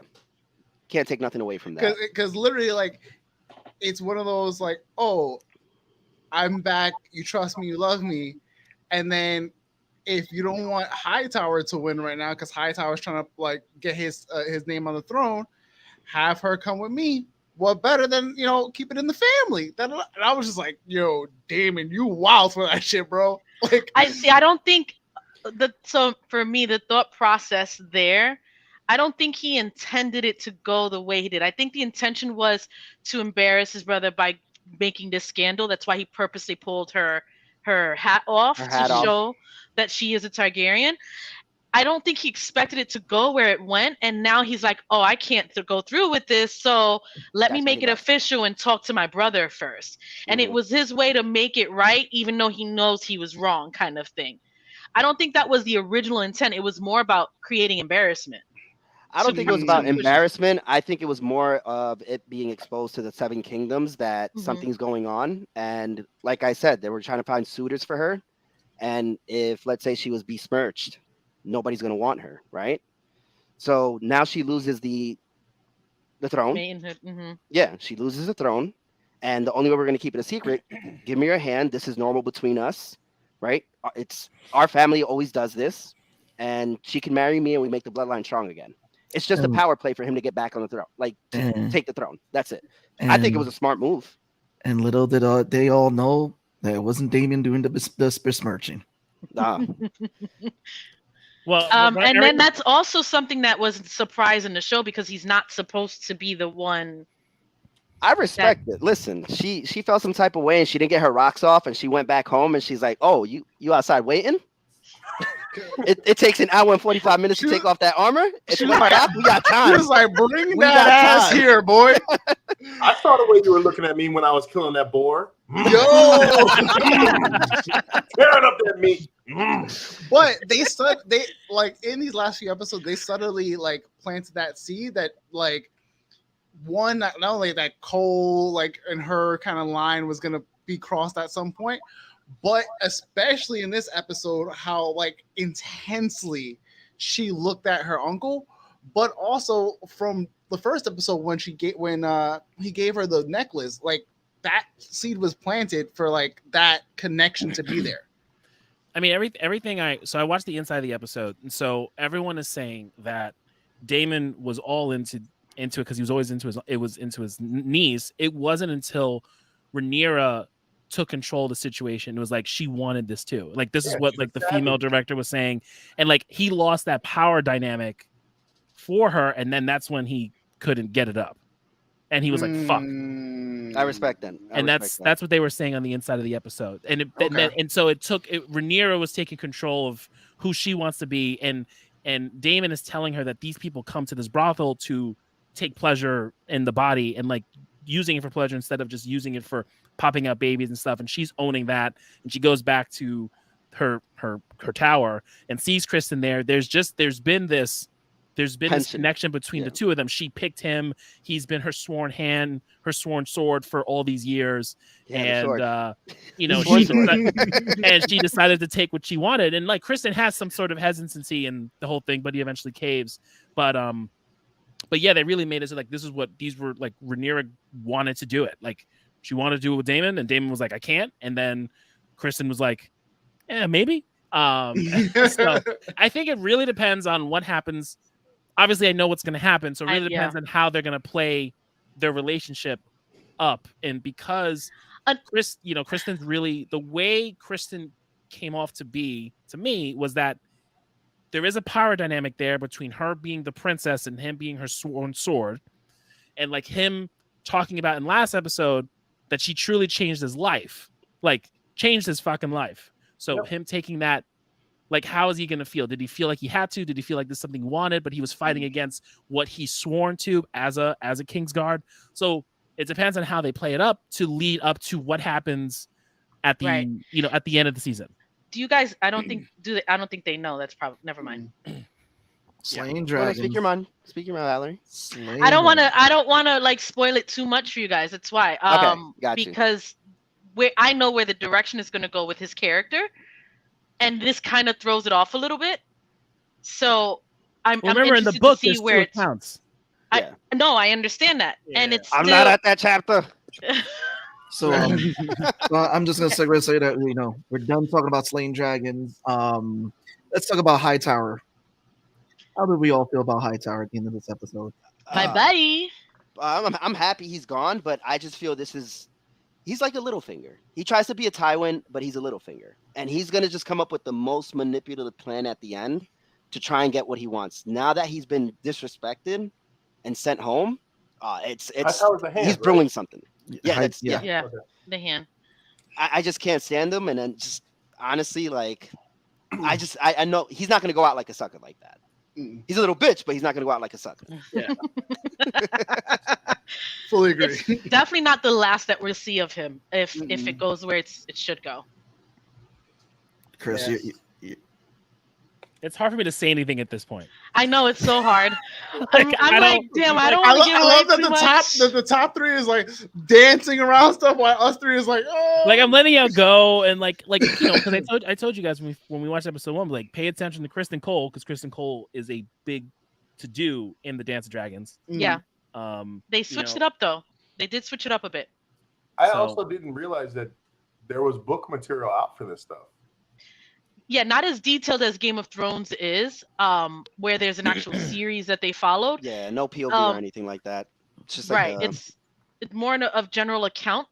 Can't take nothing away from that. Because literally, like, it's one of those, like, oh, I'm back. You trust me. You love me. And then if you don't want Hightower to win right now, because Hightower's trying to like get his name on the throne, have her come with me. What better than keep it in the family? And I was just like, yo, Damon, you wild for that shit, bro. Like I don't think so for me, the thought process there, I don't think he intended it to go the way he did. I think the intention was to embarrass his brother by making this scandal. That's why he purposely pulled her hat off to show that she is a Targaryen. I don't think he expected it to go where it went, and now he's like, oh, I can't go through with this, so let me make it official and talk to my brother first. And it was his way to make it right, even though he knows he was wrong, kind of thing. I don't think that was the original intent. It was more about creating embarrassment. I don't think it was about embarrassment. I think it was more of it being exposed to the Seven Kingdoms that something's going on. And like I said, they were trying to find suitors for her. And if, let's say, she was besmirched, nobody's going to want her, right? So now she loses the throne. Yeah, she loses the throne. And the only way we're going to keep it a secret, give me your hand. This is normal between us, right? It's our family always does this. And she can marry me and we make the bloodline strong again. It's just a power play for him to get back on the throne, like to take the throne. That's it. I think it was a smart move. And little did they all know that it wasn't Damien doing the besmirching. Nah. Well, and then that's also something that was a surprise in the show because he's not supposed to be the one. I respect it. Listen, she felt some type of way and she didn't get her rocks off and she went back home and she's like, "Oh, you outside waiting?" It takes an hour and 45 minutes to take off that armor. If we got time. He was like, "Bring that ass here, boy." I saw the way you were looking at me when I was killing that boar. Yo, tearing up that meat. But they like in these last few episodes, they subtly like planted that seed that like not only that Cole like and her kind of line was gonna be crossed at some point, but especially in this episode, how like intensely she looked at her uncle, but also from the first episode when he gave her the necklace, like that seed was planted for like that connection to be there. I mean, everything I watched the inside of the episode, and so everyone is saying that Damon was all into it because he was always into his niece. It wasn't until Rhaenyra took control of the situation. It was like she wanted this too. Like this is what like the female director was saying, and like he lost that power dynamic for her, and then that's when he couldn't get it up, and he was like, "Fuck." I respect that. That's what they were saying on the inside of the episode, and so Rhaenyra was taking control of who she wants to be, and Damon is telling her that these people come to this brothel to take pleasure in the body and like using it for pleasure instead of just using it for popping out babies and stuff, and she's owning that, and she goes back to her tower and sees Kristen there. There's been this connection between the two of them. She picked him. He's been her sworn hand, her sworn sword for all these years. And, she decided to take what she wanted. And like Kristen has some sort of hesitancy in the whole thing, but he eventually caves. But yeah, they really made it so like, this is what these were like. Rhaenyra wanted to do it. Like she wanted to do it with Damon, and Damon was like, I can't. And then Kristen was like, yeah, maybe. So I think it really depends on what happens. Obviously, I know what's going to happen, so it really depends on how they're going to play their relationship up. And because Kristen's really the way Kristen came off to be to me was that there is a power dynamic there between her being the princess and him being her sworn sword, and like him talking about in last episode that she truly changed his life, like changed his fucking life. So him taking that. Like, how is he going to feel? Did he feel like he had to? Did he feel like there's something he wanted, but he was fighting against what he's sworn to as a Kingsguard? So it depends on how they play it up to lead up to what happens at the at the end of the season. Do you guys? I don't think they know. That's probably never mind. Slaying dragons. Speak your mind, Valerie. I don't want to like spoil it too much for you guys. That's why. Because I know where the direction is going to go with his character. And this kind of throws it off a little bit. So I'm remember in the book there's where it counts. No, I understand that. Yeah. And it's I'm not at that chapter. So I'm just gonna segue and say that we're done talking about slaying dragons. Let's talk about Hightower. How did we all feel about Hightower at the end of this episode? Bye bye. I'm happy he's gone, but I just feel he's like a Littlefinger. He tries to be a Tywin, but he's a Littlefinger, and he's gonna just come up with the most manipulative plan at the end to try and get what he wants. Now that he's been disrespected and sent home, it's the hand, he's right? brewing something. Yeah, Yeah, Okay. the hand. I just can't stand him, and then just honestly, like, I know he's not gonna go out like a sucker like that. He's a little bitch, but he's not gonna go out like a sucker. Yeah. Fully agree. It's definitely not the last that we'll see of him if it goes where it should go. Chris, Yes. It's hard for me to say anything at this point. I know it's so hard. Like, I'm like, damn, I don't I want to give away love that too the much. top the top three is like dancing around stuff, while us three is like, oh, Like I'm letting y'all go, and like because I told you guys when we watched episode 1, like pay attention to Kristen Cole, because Kristen Cole is a big to do in the Dance of Dragons. Yeah, they you switched know, it up though. They did switch it up a bit. I So- also didn't realize that there was book material out for this stuff. Yeah, not as detailed as Game of Thrones is, where there's an actual series that they followed. Yeah, no POV or anything like that. It's just like Right. It's more of general account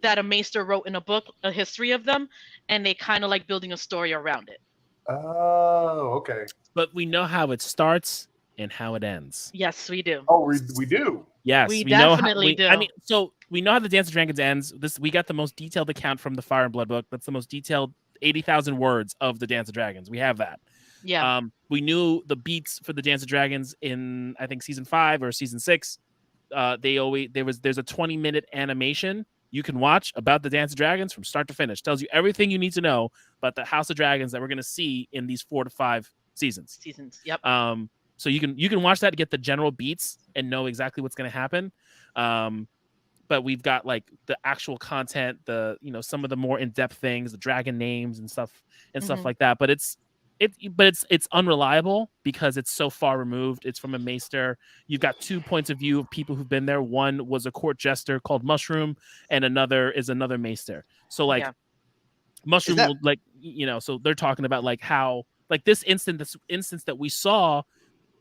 that a maester wrote in a book, a history of them, and they kind of like building a story around it. Oh, okay. but we know how it starts and how it ends. Yes, we do. Oh, we do. Yes, We know definitely do. I mean, so we know how the Dance of Dragons ends. We got the most detailed account from the Fire and Blood book. That's the most detailed 80,000 words of the Dance of Dragons. We have that. Yeah. We knew the beats for the Dance of Dragons in I think season 5 or season 6. There's a 20-minute animation you can watch about the Dance of Dragons from start to finish. Tells you everything you need to know about the House of Dragons that we're going to see in these 4 to 5 seasons. Yep. So you can watch that to get the general beats and know exactly what's going to happen. But we've got like the actual content, some of the more in-depth things, the dragon names and stuff like that. But it's unreliable because it's so far removed. It's from a maester. You've got 2 points of view of people who've been there. One was a court jester called Mushroom, and another is another maester. So like Mushroom will so they're talking about like how like this instance that we saw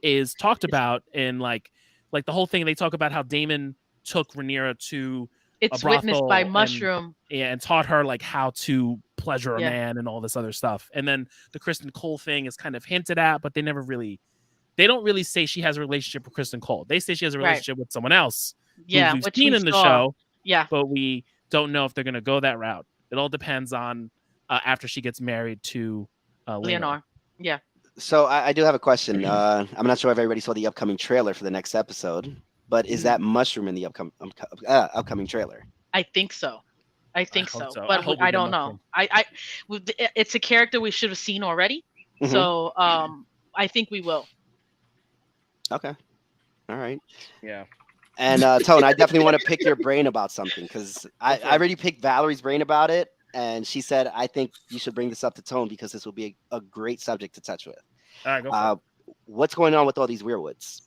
is talked about in like the whole thing. They talk about how Daemon took Rhaenyra to it's a brothel witnessed by Mushroom and taught her like how to pleasure a man and all this other stuff. And then the Kristen Cole thing is kind of hinted at, but they don't really say she has a relationship with Kristen Cole. They say she has a relationship with someone else. Yeah, we've which seen we in the saw. show. Yeah, but we don't know if they're going to go that route. It all depends on after she gets married to Leonor. Yeah. So I do have a question. I'm not sure if everybody saw the upcoming trailer for the next episode, but is that Mushroom in the upcoming trailer? I think so. I hope so. But hope I don't know. It's a character we should have seen already. Mhm. So I think we will. Okay. All right. Yeah. And Tone, I definitely want to pick your brain about something because I already picked Valerie's brain about it, and she said I think you should bring this up to Tone because this will be a great subject to touch with. All right, go for it. What's going on with all these weirwoods?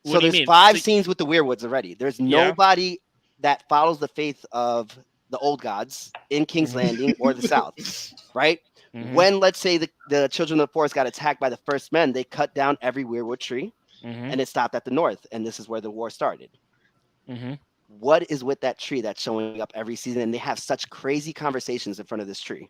What So do you there's mean? 5 scenes with the weirwoods already. There's Yeah. nobody that follows the faith of the old gods in King's Landing or the South, right? Mhm. When, let's say, the children of the forest got attacked by the first men, they cut down every weirwood tree Mhm. and it stopped at the north. And this is where the war started. Mhm. What is with that tree that's showing up every season? And they have such crazy conversations in front of this tree.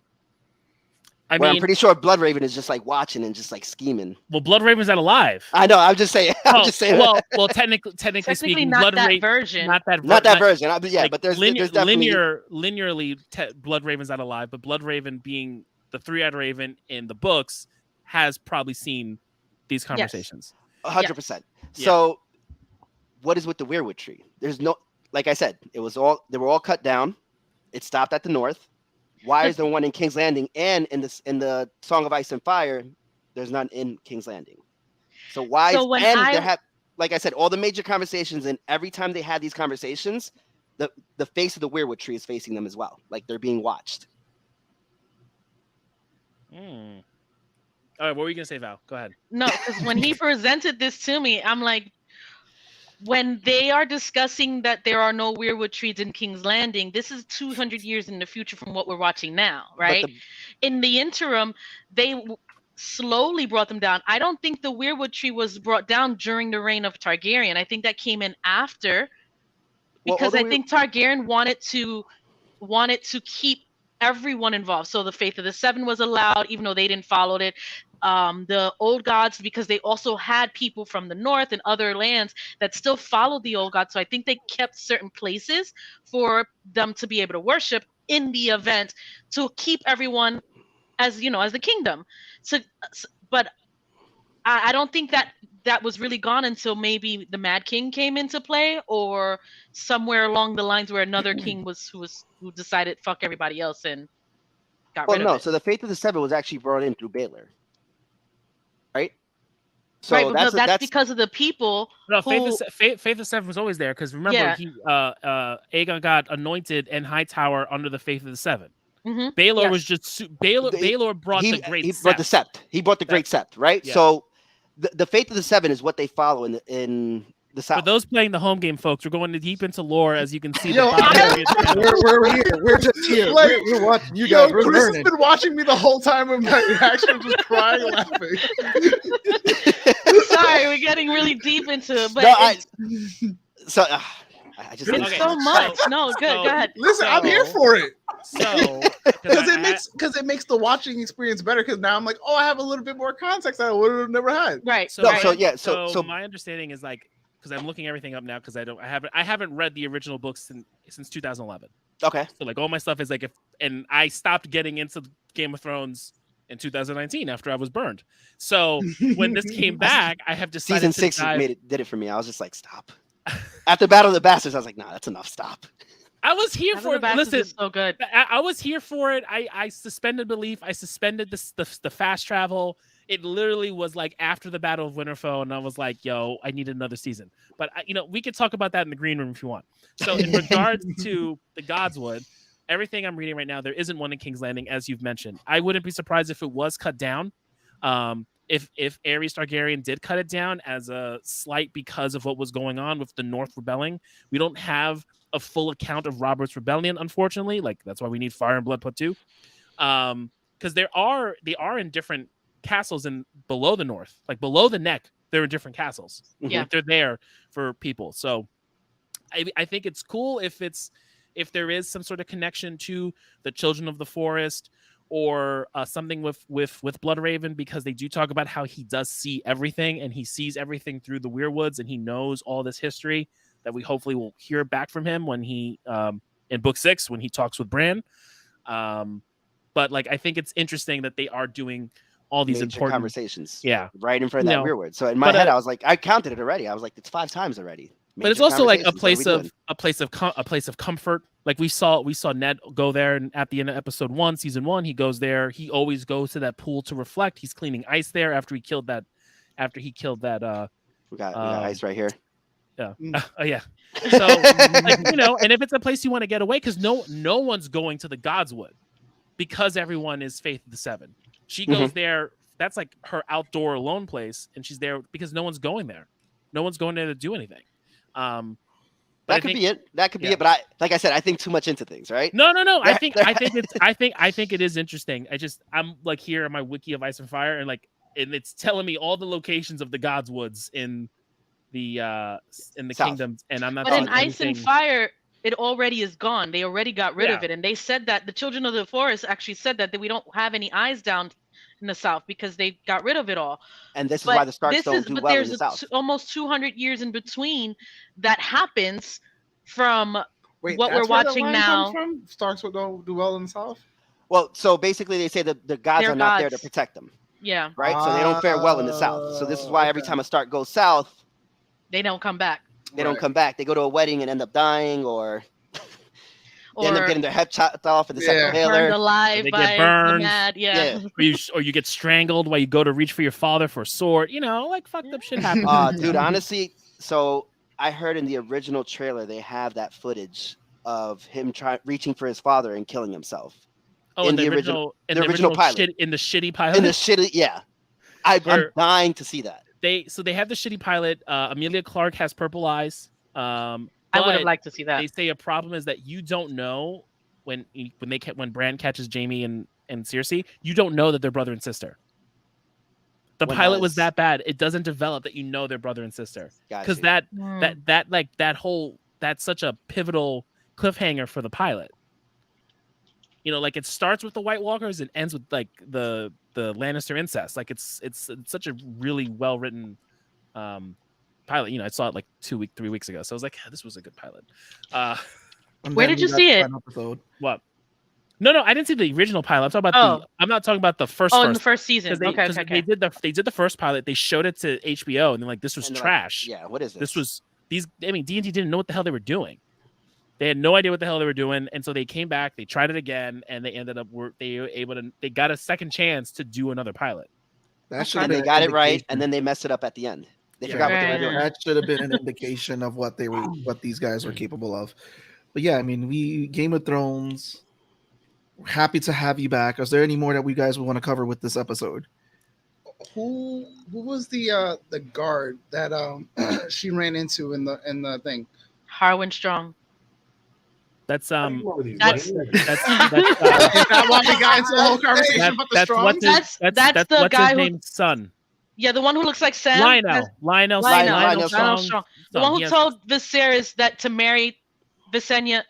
I'm pretty sure Bloodraven is just like watching and just like scheming. Well, Bloodraven's not alive. I know. I'm just saying. I'm just saying. Well, technically speaking, not that Bloodraven, version. not that version. But there's definitely linearly Bloodraven's not alive, but Bloodraven being the three-eyed raven in the books has probably seen these conversations. 100%. So, what is with the weirwood tree? There's no, like I said, they were all cut down. It stopped at the north. Why is there one in King's Landing and in the Song of Ice and Fire? There's none in King's Landing. So why? Like I said, all the major conversations, and every time they had these conversations, the face of the weirwood tree is facing them as well, like they're being watched. All right, what were you gonna say, Val? Go ahead. No, because when he presented this to me, I'm like, when they are discussing that there are no weirwood trees in King's Landing, this is 200 years in the future from what we're watching now, right? In the interim, they slowly brought them down. I don't think the weirwood tree was brought down during the reign of Targaryen. I think that came in after, because I think Targaryen wanted to keep everyone involved. So the Faith of the Seven was allowed, even though they didn't follow it. The old gods, because they also had people from the north and other lands that still followed the old gods. So I think they kept certain places for them to be able to worship in the event to keep everyone as, you know, as the kingdom. So, but I don't think that was really gone until maybe the Mad King came into play, or somewhere along the lines where another king who decided fuck everybody else and got rid of it. So the Faith of the Seven was actually brought in through Baylor. Right? So right, but that's because of the people. No, Faith of the Seven was always there, because remember, Aegon got anointed in Hightower under the Faith of the Seven. Mm-hmm. Baylor was just Baylor brought the great. He brought the sept. He brought the great sept, right? Yeah. So the Faith of the Seven is what they follow in the South. For those playing the home game, folks, we're going deep into lore, as you can see. We're here. We're just here. Like, we're watching you guys. We're Chris learning. has been watching me the whole time with my reaction, just crying, laughing. Sorry, we're getting really deep into it, but I just it's so much. No, good. Go ahead. Listen, I'm here for it. So, because it makes the watching experience better. Because now I'm like, oh, I have a little bit more context I would have never had. Right. So my understanding is, like, because I'm looking everything up now, because I haven't read the original books since 2011. Okay. So like all my stuff is like, and I stopped getting into Game of Thrones in 2019 after I was burned. So when this came back, I have decided season 6 did it for me. I was just like, stop. After Battle of the Bastards, I was like, nah, that's enough. Stop. I was here for it. Listen, so good. I was here for it. I suspended belief. I suspended the fast travel. It literally was like after the Battle of Winterfell, and I was like, yo, I need another season. But we could talk about that in the green room if you want. So in regards to the Godswood, everything I'm reading right now, there isn't one in King's Landing, as you've mentioned. I wouldn't be surprised if it was cut down. If Aerys Targaryen did cut it down as a slight because of what was going on with the North rebelling. We don't have a full account of Robert's rebellion, unfortunately. Like, that's why we need Fire and Blood Part 2. Because they are in different castles and below the North, like below the neck, they're in different castles. Yeah, like, they're there for people. So I think it's cool if there is some sort of connection to the Children of the Forest, or something with Bloodraven, because they do talk about how he does see everything, and he sees everything through the Weirwoods, and he knows all this history that we hopefully will hear back from him when he in book 6 when he talks with Bran. But like, I think it's interesting that they are doing all these important conversations, right in front of that Weirwood. So in my head, I was like, I counted it already. I was like, it's 5 times already. But it's also like a place of comfort. Like we saw Ned go there, and at the end of episode 1, season 1, he goes there. He always goes to that pool to reflect. He's cleaning ice there after he killed that. We got ice right here. Yeah. Yeah. So and if it's a place you want to get away, because no one's going to the Godswood, because everyone is Faith of the Seven. She goes there. That's like her outdoor alone place, and she's there because no one's going there. No one's going there to do anything. That could be it. That could be it. But like I said, I think too much into things, right? No. I think it is interesting. I'm like here on my wiki of Ice and Fire, and it's telling me all the locations of the Godswoods in the South. Kingdoms, and I'm not. But in Ice and Fire, it already is gone. They already got rid of it, and they said that the Children of the Forest actually said that we don't have any eyes down in the South because they got rid of it all. And this is why the Starks don't do well in the South. There's almost 200 years in between that happens from what we're watching now. From? Starks don't do well in the South? Well, so basically they say that the gods are not there to protect them. Yeah. Right? So they don't fare well in the South. So this is why every time a Stark goes south, they don't come back. They don't come back. They go to a wedding and end up dying, or they end up getting their head chopped off in the second Baylor. Burned alive they by get burned. The mad, or you get strangled while you go to reach for your father for a sword. Like fucked up shit happens. Dude, honestly, so I heard in the original trailer they have that footage of him reaching for his father and killing himself. Oh, in the original pilot. In the shitty pilot. In the shitty, I'm dying to see that. they have the shitty pilot. Amelia Clark has purple eyes. I would have but liked to see that. They say a problem is that you don't know when Bran catches Jamie and Cersei, you don't know that they're brother and sister. The pilot was that bad. It doesn't develop that you know they're brother and sister. Because that's such a pivotal cliffhanger for the pilot. You know, like it starts with the White Walkers and ends with like the Lannister incest. Like it's such a really well written pilot. You know, I saw it like 3 weeks ago, so I was like, this was a good pilot. Where did you see it? What? No, I didn't see the original pilot. I'm talking about I'm not talking about the first. In the first season. Okay. They did the first pilot. They showed it to HBO, and they're like, "This was trash." Like, what is this? This was these. I mean, D&D didn't know what the hell they were doing. They had no idea what the hell they were doing, and so they came back. They tried it again, and they ended up they got a second chance to do another pilot. And they got it right, and then they messed it up at the end. They forgot what they were doing. That should have been an indication of what these guys were capable of. But yeah, I mean, Game of Thrones. Happy to have you back. Is there any more that we guys would want to cover with this episode? Who was the guard that she ran into in the thing? Harwin Strong. That's is that why we got into the whole conversation about the Strongs? That's the guy named son. Yeah, the one who looks like Sam. Lionel Strong. The one who told Viserys that to marry Visenya,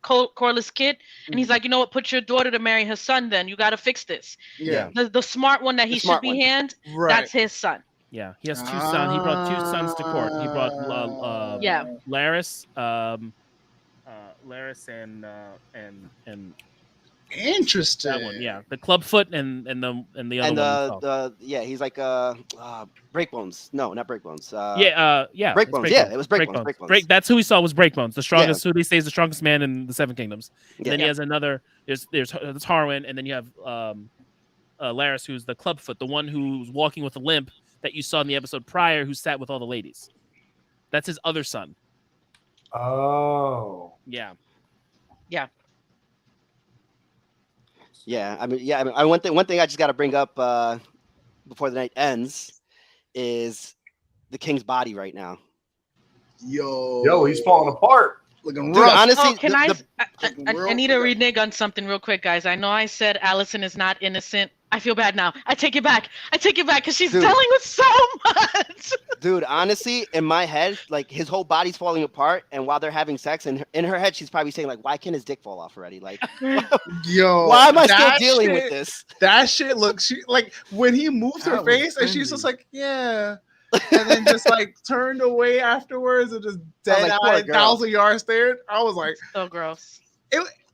Corlys kid, and he's like, you know what? Put your daughter to marry her son. Then you got to fix this. Yeah. The smart one that he should be hand. Right. That's his son. Yeah, he has two sons. He brought two sons to court. He brought Larys, Larys and interesting. That one, yeah, the Clubfoot and the other one. He's like Breakbones. No, not Breakbones. Breakbones. Yeah, it was Breakbones. That's who we saw was Breakbones, the strongest. Who they say is the strongest man in the Seven Kingdoms. And then he has another. There's Harwin, and then you have Larys, who's the Clubfoot, the one who's walking with a limp that you saw in the episode prior, who sat with all the ladies. That's his other son. Oh. Yeah. Yeah. Yeah, I mean, one thing I just got to bring up before the night ends is the king's body right now. Yo, he's falling apart. Looking rough. Honestly, I need to renege on something real quick, guys. I know I said Alicent is not innocent. I feel bad now. I take it back because she's telling us so much. Dude, honestly, in my head, like his whole body's falling apart, and while they're having sex, and in her head, she's probably saying like, "Why can't his dick fall off already?" Like, yo, why am I still dealing with this? That shit looks like when he moves her face, and she's just like, yeah. And then just like turned away afterwards and just dead eyed, 1,000 yards stared. I was like, so gross.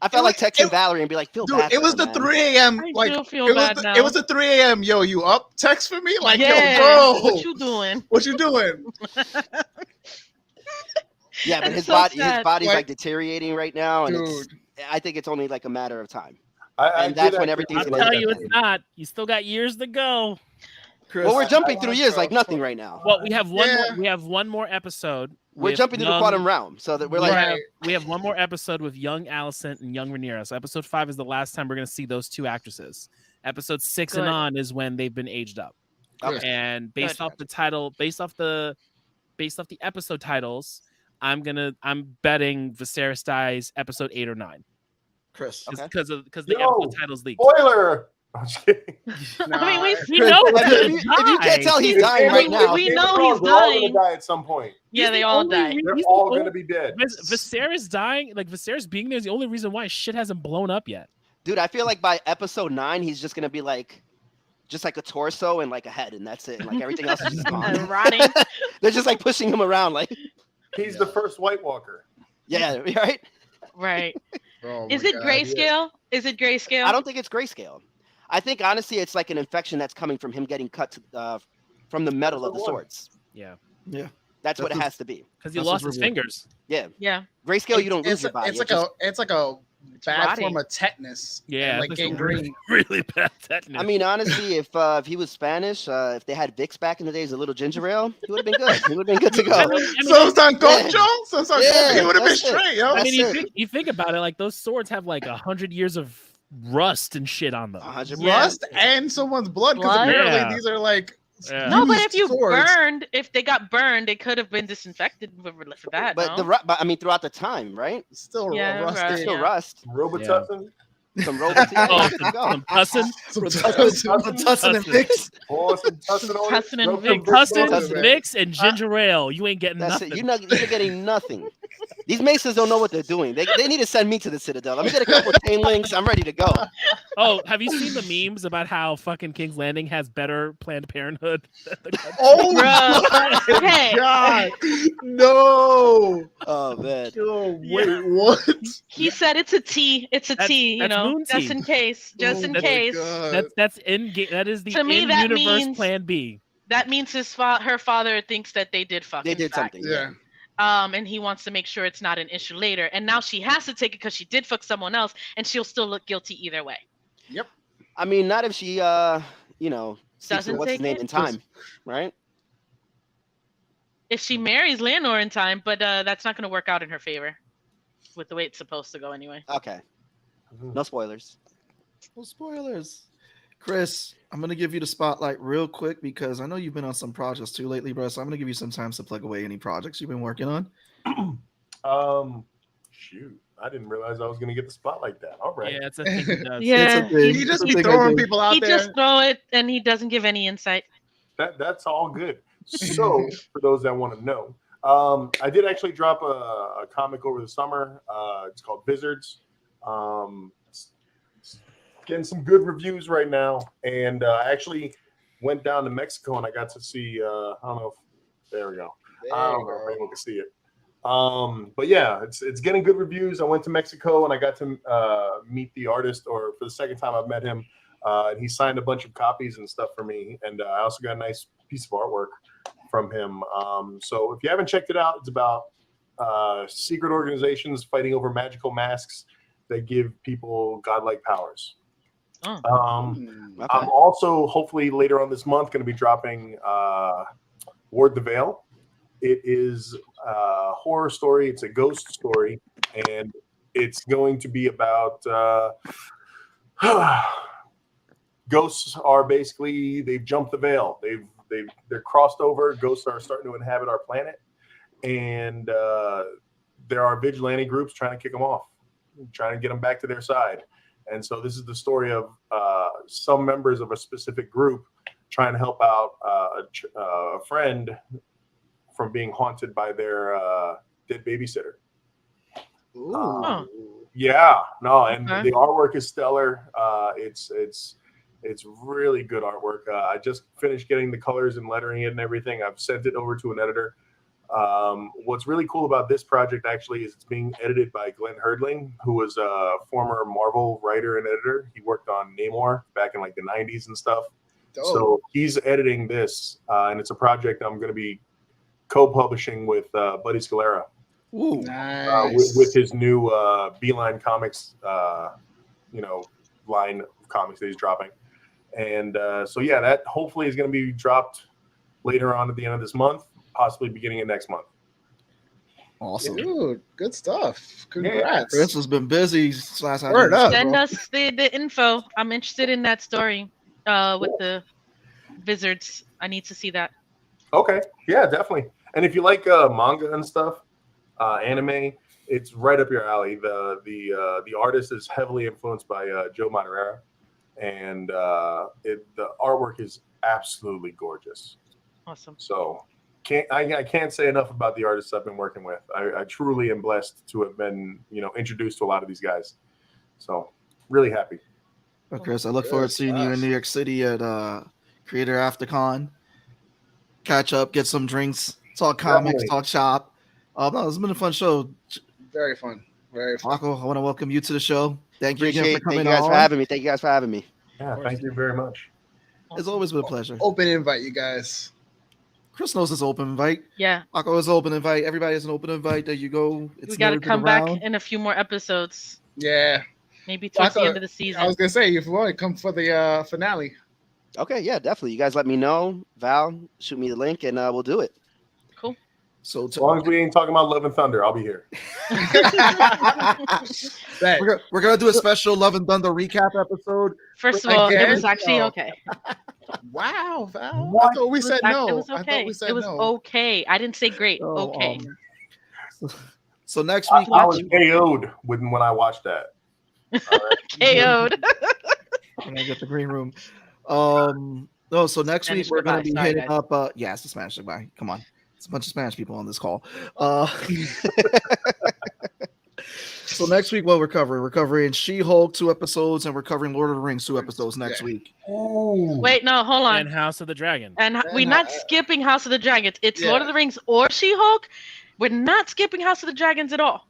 I felt like texting Valerie and be like, "Feel bad." It was the 3 a.m. Like it was the 3 a.m. Yo, you up? Text for me, like, yo, bro, what you doing? What you doing? Yeah, but his body's like deteriorating right now, and I think it's only like a matter of time. And that's when everything's gonna. I'll tell you, it's not. You still got years to go. Chris, well, we're jumping through years like nothing right now. Well, we have one. We have one more episode. We're jumping to the quantum realm, so that we're like we have one more episode with young Alicent and young Rhaenyra. So episode 5 is the last time we're going to see those two actresses. Episode 6 and on is when they've been aged up. Okay. And based off the title, based off the episode titles, I'm betting Viserys dies episode 8 or 9. Chris, because the episode titles leaked. Spoiler. I'm just kidding. I mean, we know if you can't tell he's dying right now. We know he's dying. Die at some point. Yeah, they all die. They're all going to be dead. Viserys dying, like Viserys being there is the only reason why shit hasn't blown up yet. Dude, I feel like by episode 9, he's just going to be like, just like a torso and like a head, and that's it. And like everything else is just gone. Rotting. They're just like pushing him around. Like he's the first White Walker. Yeah, right? Right. Is it grayscale? Yeah. Is it grayscale? I don't think it's grayscale. I think honestly, it's like an infection that's coming from him getting cut from the metal of the swords. Yeah. That's what it has to be. Because he lost his fingers. Yeah. Yeah. Grayscale, you don't lose your body. It's like a bad form of tetanus. Yeah, like gangrene. Really bad tetanus. I mean, honestly, if he was Spanish, if they had Vicks back in the days, a little ginger ale, he would have been good. He would have been good to go. He would have been straight, yo. I mean, you think about it, like those swords have like 100 years of rust and shit on them. Rust and someone's blood, because apparently these are like Yeah. No, but if you Swords. if they got burned, they could have been disinfected for that. But no? but I mean, throughout the time, right? Still Yeah, rusted. right. It's still Yeah. rust. Robitussin. Some robots. Yeah, Oh, there you go. some tussin. Some Tussin and Vicks. Pour some tussin on it. Tussin and Rub some Vicks. Vicks Tussin, on it. Tussin. Vicks, and ginger ale. You ain't getting That's nothing. it. You're getting nothing. These Masons don't know what they're doing. They need to send me to the Citadel. Let me get a couple of chain links. I'm ready to go. Oh, have you seen the memes about how fucking King's Landing has better Planned Parenthood? Oh Bro. Okay. God! No! Oh man. Oh wait, what? He said it's a T. It's a T. That's moon just tea. in case. Just in Oh my case. God. That is the To me, that in-universe means- Plan B. That means her father thinks that they did fuck. They in did fact. something. Yeah. And he wants to make sure it's not an issue later. And now she has to take it because she did fuck someone else, and she'll still look guilty either way. I mean, not if she seeks Doesn't what's his take name it? in time, right? If she marries Leonor in time, but that's not going to work out in her favor, with the way it's supposed to go anyway. Okay. No spoilers. No spoilers. Kris, I'm gonna give you the spotlight real quick because I know you've been on some projects too lately, bro. So I'm gonna give you some time to plug away any projects you've been working on. Shoot, I didn't realize I was gonna get the spot like that. All right. Yeah, it's a thing he does. Yeah, It's a thing. He just It's a be thing I throwing do. people out he there. just throw it, and he doesn't give any insight. That's all good. So, for those that want to know, I did actually drop a comic over the summer. It's called Wizards. It's getting some good reviews right now, and I actually went down to Mexico and I got to see. I don't know if there we go. I don't know if anyone can see it. But yeah, it's getting good reviews. I went to Mexico and I got to meet the artist, or for the second time I've met him. And he signed a bunch of copies and stuff for me. And I also got a nice piece of artwork from him. So if you haven't checked it out, it's about secret organizations fighting over magical masks that give people godlike powers. Oh. Okay. I'm also hopefully later on this month going to be dropping Ward the Veil. It is a horror story. It's a ghost story, and it's going to be about ghosts are basically they've jumped the veil. They're crossed over. Ghosts are starting to inhabit our planet, and there are vigilante groups trying to kick them off, trying to get them back to their side. And so this is the story of some members of a specific group trying to help out a friend from being haunted by their dead babysitter. Oh. Yeah, no, and Okay. the artwork is stellar. It's really good artwork. I just finished getting the colors and lettering it and everything. I've sent it over to an editor. What's really cool about this project actually is it's being edited by Glenn Herdling, who was a former Marvel writer and editor. He worked on Namor back in like the 90s and stuff. Dope. So he's editing this, and it's a project I'm going to be co-publishing with Buddy Scalera Ooh. Nice. with his new Beeline Comics, line of comics that he's dropping. And so yeah, that hopefully is going to be dropped later on at the end of this month, possibly beginning of next month. Awesome. Dude, good stuff. Congrats. Kris has been busy last time. Word up. Send us the info. I'm interested in that story with the Wizards. I need to see that. Okay, yeah, definitely. And if you like manga and stuff, anime, it's right up your alley. The artist is heavily influenced by Joe Madureira, and the artwork is absolutely gorgeous. Awesome. So I can't say enough about the artists I've been working with. I truly am blessed to have been introduced to a lot of these guys. So really happy. Well, Kris, I look forward to seeing you in New York City at Creator AfterCon. Catch up, get some drinks, talk comics, Definitely. talk shop. No, it's been a fun show. Very fun. Very fun. Marco, I want to welcome you to the show. Thank you again Appreciate for Thank coming you guys on. for having me. Thank you guys for having me. Yeah, thank you very much. It's always been a pleasure. Open invite, you guys. Kris knows it's open invite. Yeah, Marco is open invite. Everybody has an open invite. There you go. It's we got to Nerds of the come back Round. in a few more episodes. Yeah. Maybe towards the thought- end of the season. I was gonna say if you want to come for the finale. Okay, yeah, definitely. You guys let me know. Val, shoot me the link and we'll do it. Cool. So As long as we ain't talking about Love and Thunder, I'll be here. Bet. we're gonna do a special Love and Thunder recap episode. First of all, it Again? was actually Oh. okay. Wow, Val. What? I thought we said It no. was I okay. thought we said It was no. okay. I didn't say great. So, Okay. So next I week, was KO'd when I watched that. KO'd. I'm gonna get the green room. No, so next Spanish week we're gonna goodbye. be Sorry, hitting guys. up. Yeah, it's the Spanish goodbye. Come on, it's a bunch of Spanish people on this call. So next week, what we're covering She-Hulk 2 episodes, and we're covering Lord of the Rings 2 episodes next week. Ooh. Wait, no, hold on. And House of the Dragon. And we're not skipping House of the Dragons. It's Lord of the Rings or She-Hulk. We're not skipping House of the Dragons at all.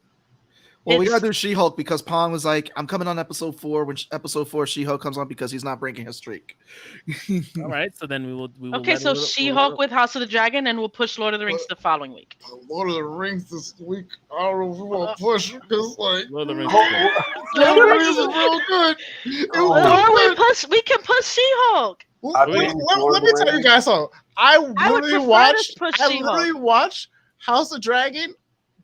Well, we gotta do She-Hulk because Pong was like, "I'm coming on episode 4 when episode 4 She-Hulk comes on because he's not breaking his streak." All right, so then we will. Okay, so She-Hulk with House of the Dragon, and we'll push Lord of the Rings the following week. Lord of the Rings this week. I don't know if we want to push because like Lord of the Rings. Lord of the Rings is real good. Or we can push She-Hulk. Let me tell you guys something. I would literally prefer to push literally She-Hulk. watched House of Dragon,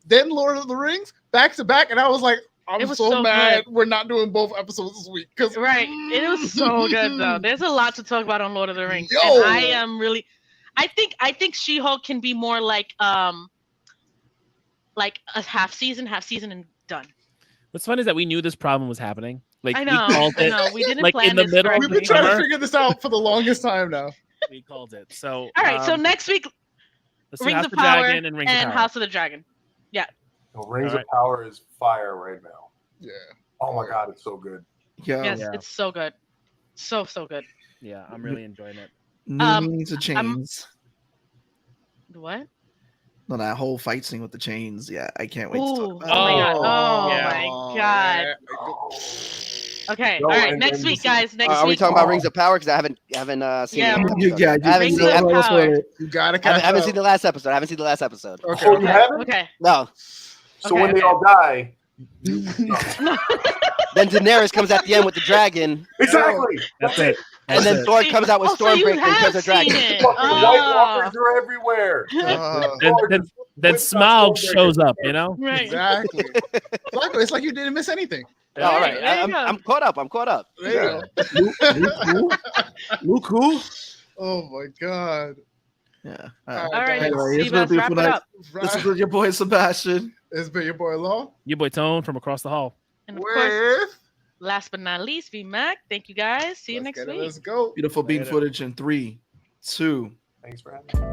then Lord of the Rings back to back, and I was like, I'm It was so so mad good. we're not doing both episodes this week. Because Right. It was so good though. There's a lot to talk about on Lord of the Rings. Yo. And I am really I think She-Hulk can be more like a half season and done. What's fun is that we knew this problem was happening. Like I know. we called it. We didn't like plan in the this middle of we've the been trying to summer. figure this out for the longest time now. We called it. So All right, so next week let's do Rings House of of Power Dragon and Rings of and Power. House of the Dragon. Rings All right. of Power is fire right now. Yeah. Oh my god, it's so good. Yes, Yeah. it's so good. So good. Yeah, I'm really enjoying it. New means of chains. What? No, that whole fight scene with the chains. Yeah, I can't wait to Ooh, talk oh about my god. Oh yeah. my god. Okay, No, all right. and- Next and week, this is- guys. Next Are we week. talking about Rings of Power? Because I haven't seen Yeah, the last it. episode. I haven't Rings seen, of I Power. You gotta catch haven't up. seen the last episode. I haven't seen the last episode. Okay. Oh, you haven't? Okay. No. So Okay, when they okay. all die, Then Daenerys comes at the end with the dragon, exactly. That's it. and then it. Thor comes out with Oh, so you Stormbreaker and kills have the dragon. seen it. Fucking White Oh. Walkers are everywhere. Then Smaug shows up, you know? Right. Exactly. It's like you didn't miss anything. All right, there you go. I'm caught up. I'm caught up. There you go. Luke, who? Oh my god. Yeah. All right, Anyway, Steve, let's wrap it up. This is with your boy Sebastian. It's been your boy Law. Your boy Tone from across the hall. And of course, With last but not least, Vmac. Thank you guys. See you Let's next get it, week. Let's go. Beautiful bean Later. footage in 3, 2. Thanks for having me.